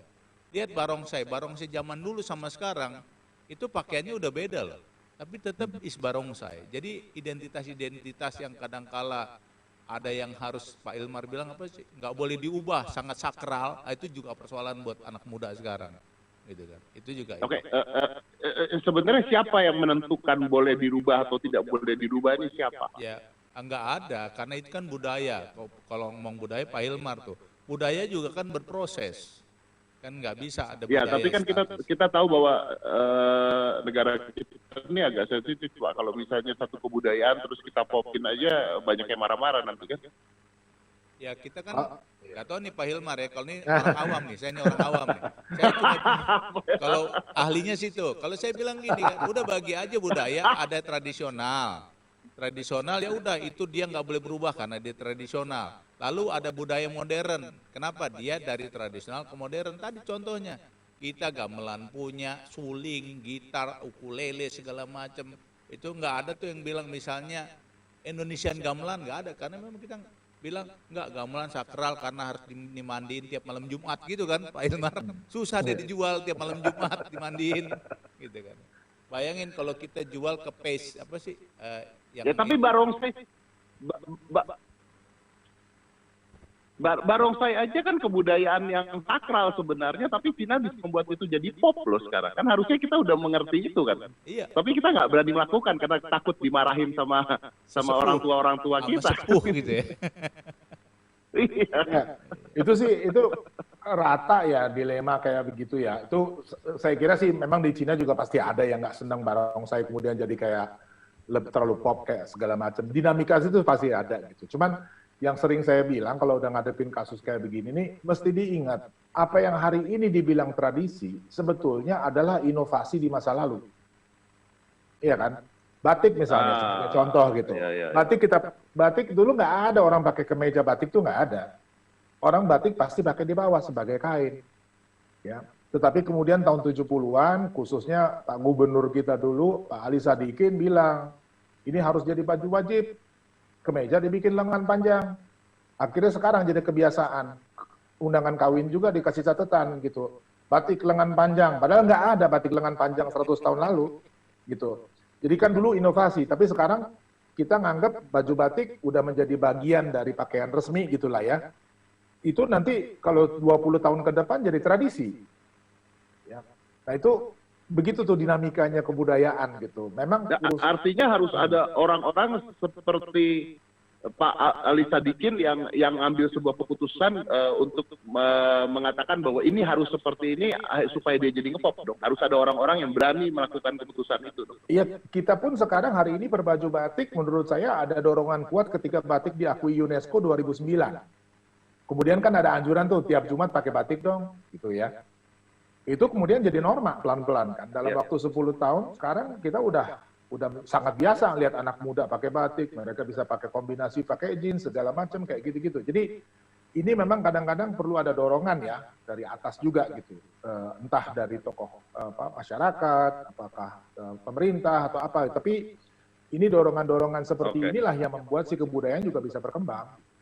Lihat barongsai zaman dulu sama sekarang, itu pakaiannya udah beda loh. tapi tetap isbarongsai. Jadi identitas-identitas yang kadangkala ada yang harus Pak Hilmar bilang apa sih, nggak boleh diubah, sangat sakral, itu juga persoalan buat anak muda sekarang, gitu kan. Itu juga. Oke, sebenarnya siapa yang menentukan boleh dirubah atau tidak boleh dirubah ini siapa? Ya, nggak ada, karena itu kan budaya. Kalau ngomong budaya Pak Hilmar tuh, budaya juga kan berproses. Kan nggak bisa ada budaya. Ya, tapi kan kita tahu bahwa negara kita ini agak sensitif, Pak. Kalau misalnya satu kebudayaan terus kita popin aja, banyak yang marah-marah nanti kan. Ya kita kan nggak tahu nih Pak Hilmar ya, kalau ini orang awam nih, saya ini orang awam nih. Saya cuma, kalau ahlinya situ, kalau saya bilang gini kan, udah bagi aja budaya, ada tradisional. Tradisional ya udah, itu dia nggak boleh berubah karena dia tradisional. Lalu ada budaya modern, kenapa? Dia dari tradisional ke modern. Tadi contohnya, kita gamelan punya, suling, gitar, ukulele, segala macam. Itu nggak ada tuh yang bilang misalnya Indonesian gamelan, nggak ada. Karena memang kita bilang, nggak, gamelan sakral karena harus dimandiin tiap malam Jumat gitu kan Pak Hilmar. Susah deh dijual tiap malam Jumat dimandiin gitu kan. Bayangin kalau kita jual ke pace, apa sih? Ya tapi barongsai aja kan kebudayaan yang sakral sebenarnya, tapi Cina bisa membuat itu jadi pop loh sekarang. Kan harusnya kita udah mengerti itu kan. Iya. Tapi kita nggak berani melakukan karena takut dimarahin sama orang tua kita. Sepuh gitu ya. Iya. Ya, itu sih, itu rata ya dilema kayak begitu ya. Itu saya kira sih memang di Cina juga pasti ada yang nggak senang barongsai kemudian jadi kayak terlalu pop kayak segala macam. Dinamika itu pasti ada gitu. Cuman yang sering saya bilang kalau udah ngadepin kasus kayak begini nih, mesti diingat apa yang hari ini dibilang tradisi sebetulnya adalah inovasi di masa lalu. Iya kan? Batik misalnya sebagai contoh gitu. Iya. Batik dulu nggak ada orang pakai kemeja batik tuh nggak ada. Orang batik pasti pakai di bawah sebagai kain. Ya. Tetapi kemudian tahun 70-an khususnya Pak Gubernur kita dulu, Pak Ali Sadikin bilang, ini harus jadi baju wajib. Kemeja dibikin lengan panjang. Akhirnya sekarang jadi kebiasaan. Undangan kawin juga dikasih catatan gitu. Batik lengan panjang, padahal nggak ada batik lengan panjang 100 tahun lalu. Gitu. Jadi kan dulu inovasi, tapi sekarang kita nganggap baju batik udah menjadi bagian dari pakaian resmi gitulah ya. Itu nanti kalau 20 tahun ke depan jadi tradisi. Ya. Nah itu begitu tuh dinamikanya kebudayaan gitu. Memang artinya harus ada orang-orang seperti Pak Ali Sadikin yang ambil sebuah keputusan untuk mengatakan bahwa ini harus seperti ini supaya dia jadi ngepop dong. Harus ada orang-orang yang berani melakukan keputusan itu dong. Iya, kita pun sekarang hari ini berbaju batik menurut saya ada dorongan kuat ketika batik diakui UNESCO 2009. Kemudian kan ada anjuran tuh tiap Jumat pakai batik dong, gitu ya. Itu kemudian jadi norma pelan-pelan kan. Dalam waktu 10 tahun sekarang kita udah sangat biasa lihat anak muda pakai batik, mereka bisa pakai kombinasi pakai jeans segala macam kayak gitu-gitu. Jadi ini memang kadang-kadang perlu ada dorongan ya dari atas juga gitu. Entah dari tokoh masyarakat, apakah pemerintah atau apa. Tapi ini dorongan-dorongan seperti inilah yang membuat si kebudayaan juga bisa berkembang.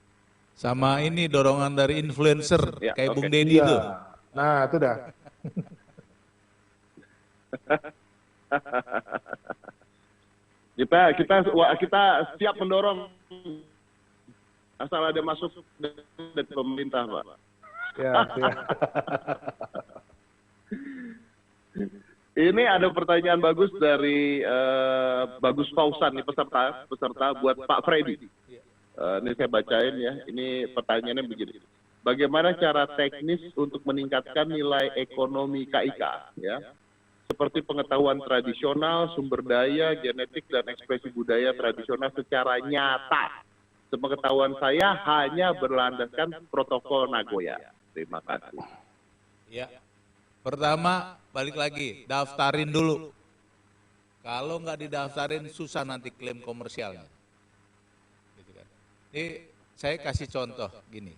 Sama ini dorongan dari influencer kayak Bung Deddy itu. Nah, itu dah. kita siap mendorong asal ada masuk dari pemerintah, Pak. Ya. Ini ada pertanyaan bagus dari Bagus Fausan nih peserta buat Pak Freddy. Ini saya bacain ya. Ini pertanyaannya begini. Bagaimana cara teknis untuk meningkatkan nilai ekonomi KIK, ya? Seperti pengetahuan tradisional, sumber daya, genetik, dan ekspresi budaya tradisional secara nyata. Sepengetahuan saya hanya berlandaskan protokol Nagoya. Terima kasih. Ya, pertama balik lagi, daftarin dulu. Kalau nggak didaftarin susah nanti klaim komersialnya. Gitu kan. Ini saya kasih contoh gini.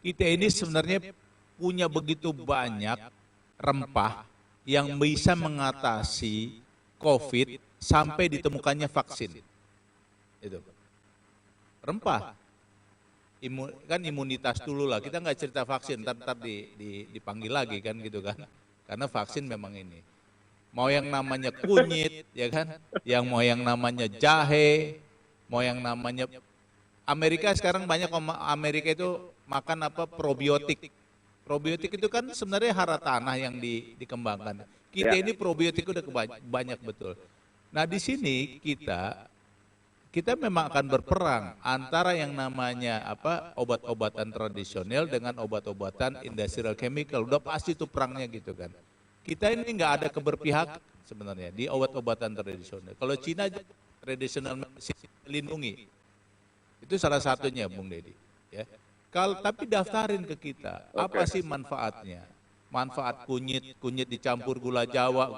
Kita ini sebenarnya punya begitu banyak rempah yang bisa mengatasi COVID sampai ditemukannya vaksin. Itu. Rempah. Kan imunitas dulu lah, kita nggak cerita vaksin, ntar dipanggil lagi kan gitu kan. Karena vaksin memang ini. mau yang namanya kunyit, ya kan, yang mau yang namanya jahe, mau yang namanya Amerika sekarang banyak Amerika itu makan apa probiotik. Probiotik itu kan sebenarnya hara tanah yang dikembangkan. Kita ini probiotik udah banyak betul. Nah di sini kita memang akan berperang antara yang namanya apa obat-obatan tradisional dengan obat-obatan industrial chemical. Udah pasti itu perangnya gitu kan. Kita ini nggak ada keberpihakan sebenarnya di obat-obatan tradisional. Kalau Cina tradisional melindungi, itu salah satunya, Bung Deddy. Ya. Tapi daftarin ke kita, apa sih manfaatnya? Manfaat kunyit dicampur gula Jawa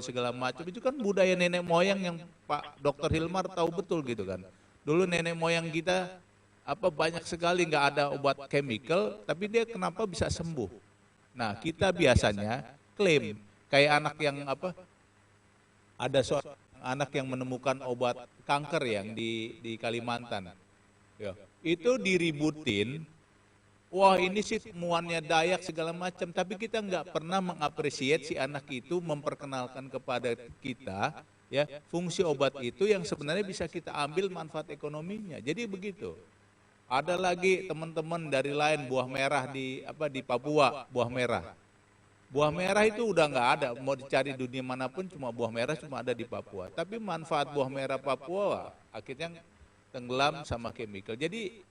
segala macam. Itu kan budaya nenek moyang yang Pak Dr. Hilmar tahu betul gitu kan. Dulu nenek moyang kita banyak sekali nggak ada obat chemical, tapi dia kenapa bisa sembuh? Nah kita biasanya klaim kayak anak yang ada seorang anak yang menemukan obat kanker yang di Kalimantan. Ya, itu diributin, wah ini sih temuannya Dayak segala macam, tapi kita nggak pernah mengapresiasi si anak itu memperkenalkan kepada kita ya fungsi obat itu yang sebenarnya bisa kita ambil manfaat ekonominya. Jadi begitu. Ada lagi teman-teman dari lain buah merah di Papua, buah merah. Buah merah itu udah nggak ada, mau dicari dunia manapun cuma buah merah cuma ada di Papua. Tapi manfaat buah merah Papua akhirnya tenggelam sama chemical. Jadi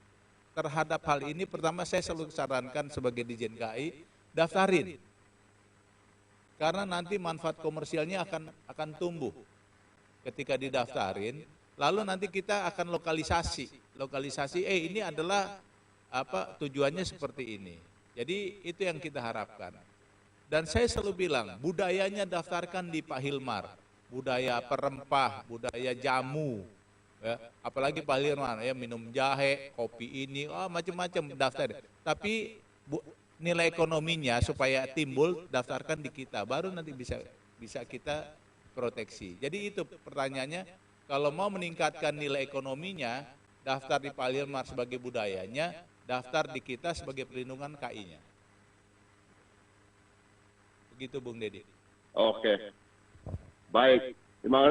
terhadap hal ini pertama saya selalu sarankan sebagai Dirjen KAI daftarin. Karena nanti manfaat komersialnya akan tumbuh ketika didaftarin. Lalu nanti kita akan lokalisasi ini adalah tujuannya seperti ini. Jadi itu yang kita harapkan. Dan saya selalu bilang budayanya daftarkan di Pak Hilmar. Budaya perempah, budaya jamu. Ya, apalagi Pak Hilmar ya minum jahe, kopi ini, macam-macam daftar. Tapi nilai ekonominya supaya timbul daftarkan di kita, baru nanti bisa kita proteksi. Jadi itu pertanyaannya, kalau mau meningkatkan nilai ekonominya, daftar di Pak Hilmar sebagai budayanya, daftar di kita sebagai perlindungan KI-nya. Begitu Bung Deddy. Oke, baik. Terima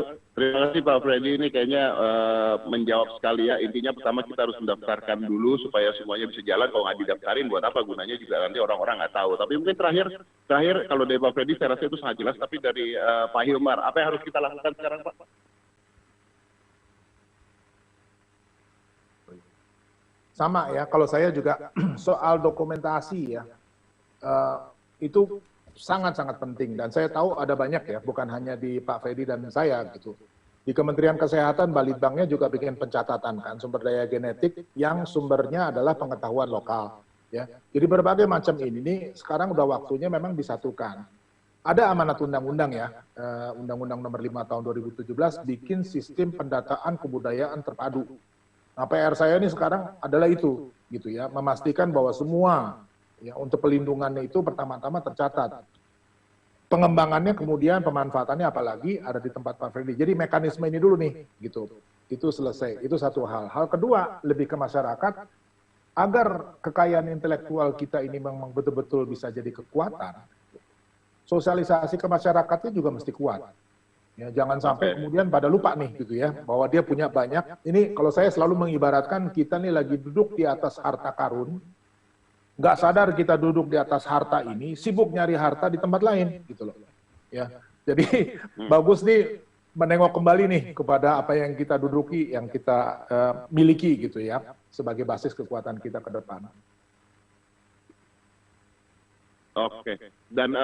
kasih Pak Freddy, ini kayaknya menjawab sekali ya. Intinya pertama kita harus mendaftarkan dulu supaya semuanya bisa jalan. Kalau nggak didaftarin buat apa gunanya juga nanti orang-orang nggak tahu. Tapi mungkin terakhir kalau dari Pak Freddy saya rasa itu sangat jelas. Tapi dari Pak Hilmar, apa yang harus kita lakukan sekarang Pak? Sama ya, kalau saya juga soal dokumentasi ya, itu sangat-sangat penting, dan saya tahu ada banyak ya, bukan hanya di Pak Freddy dan saya gitu. Di Kementerian Kesehatan, Balitbangnya juga bikin pencatatan kan, sumber daya genetik yang sumbernya adalah pengetahuan lokal. Ya, jadi berbagai macam ini sekarang udah waktunya memang disatukan. Ada amanat undang-undang ya, Undang-Undang Nomor 5 Tahun 2017 bikin sistem pendataan kebudayaan terpadu. Nah, PR saya ini sekarang adalah itu, gitu ya, memastikan bahwa semua ya, untuk pelindungannya itu pertama-tama tercatat. Pengembangannya kemudian pemanfaatannya apalagi ada di tempat Pak Freddy. Jadi mekanisme ini dulu nih, gitu. Itu selesai. Itu satu hal. Hal kedua, lebih ke masyarakat, agar kekayaan intelektual kita ini memang betul-betul bisa jadi kekuatan. Sosialisasi ke masyarakatnya juga mesti kuat. Ya, jangan sampai kemudian pada lupa nih, gitu ya, bahwa dia punya banyak. Ini kalau saya selalu mengibaratkan kita nih lagi duduk di atas harta karun. Nggak sadar kita duduk di atas harta ini, sibuk nyari harta di tempat lain, gitu loh. Ya, jadi bagus nih menengok kembali nih kepada apa yang kita duduki, yang kita miliki, gitu ya, sebagai basis kekuatan kita ke depan. Oke, dan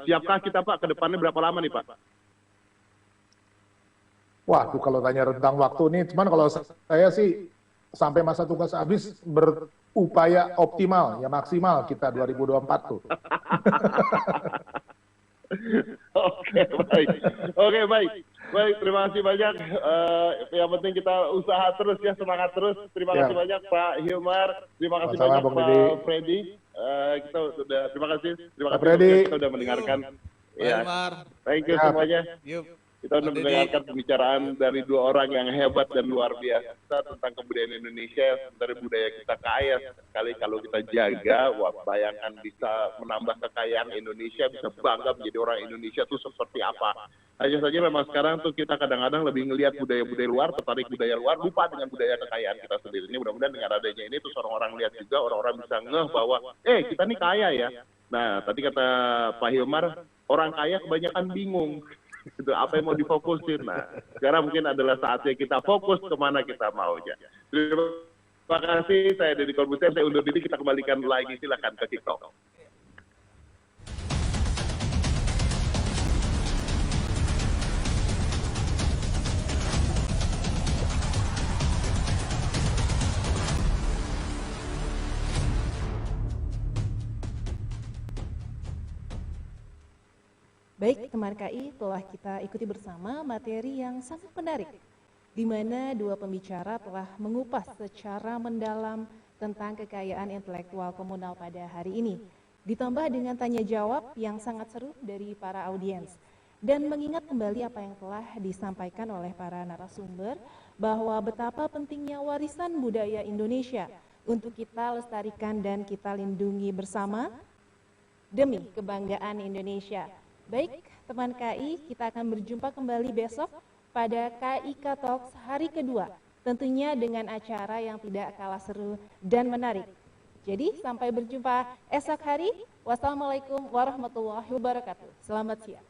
siapkah kita Pak ke depannya berapa lama nih Pak? Wah, tuh kalau tanya rentang waktu nih, cuman kalau saya sih sampai masa tugas habis berupaya optimal, ya maksimal kita 2024 tuh. Oke, baik. Oke, baik. Baik, terima kasih banyak. Yang penting kita usaha terus ya, semangat terus. Terima kasih banyak Pak Hilmar. Terima kasih banyak Pak Freddy. Kita sudah terima kasih. Terima kasih Freddy. Kita sudah mendengarkan. Pak Hilmar. Thank you semuanya. Yuk. Kita mendengarkan pembicaraan dari dua orang yang hebat dan luar biasa tentang kebudayaan Indonesia, sementara budaya kita kaya sekali kalau kita jaga. Wah, bayangkan bisa menambah kekayaan Indonesia, bisa bangga menjadi orang Indonesia itu seperti apa. Hanya saja memang sekarang tuh kita kadang-kadang lebih ngelihat budaya-budaya luar, tertarik budaya luar, lupa dengan budaya kekayaan kita sendiri. Ini mudah-mudahan dengan adanya ini terus orang-orang lihat juga, orang-orang bisa ngeh bahwa, kita nih kaya ya. Nah, tadi kata Pak Hilmar, orang kaya kebanyakan bingung. Itu apa yang mau difokusin. Nah, sekarang mungkin adalah saatnya kita fokus kemana kita maunya. Terima kasih, saya Deddy Corbuzier, saya undur diri, kita kembalikan lagi, silakan ke TikTok. Baik, teman KI, telah kita ikuti bersama materi yang sangat menarik, di mana dua pembicara telah mengupas secara mendalam tentang kekayaan intelektual komunal pada hari ini, ditambah dengan tanya jawab yang sangat seru dari para audiens, dan mengingat kembali apa yang telah disampaikan oleh para narasumber, bahwa betapa pentingnya warisan budaya Indonesia untuk kita lestarikan dan kita lindungi bersama demi kebanggaan Indonesia. Baik, teman KI, kita akan berjumpa kembali besok pada KIK Talks hari kedua, tentunya dengan acara yang tidak kalah seru dan menarik. Jadi, sampai berjumpa esok hari. Wassalamualaikum warahmatullahi wabarakatuh. Selamat siang.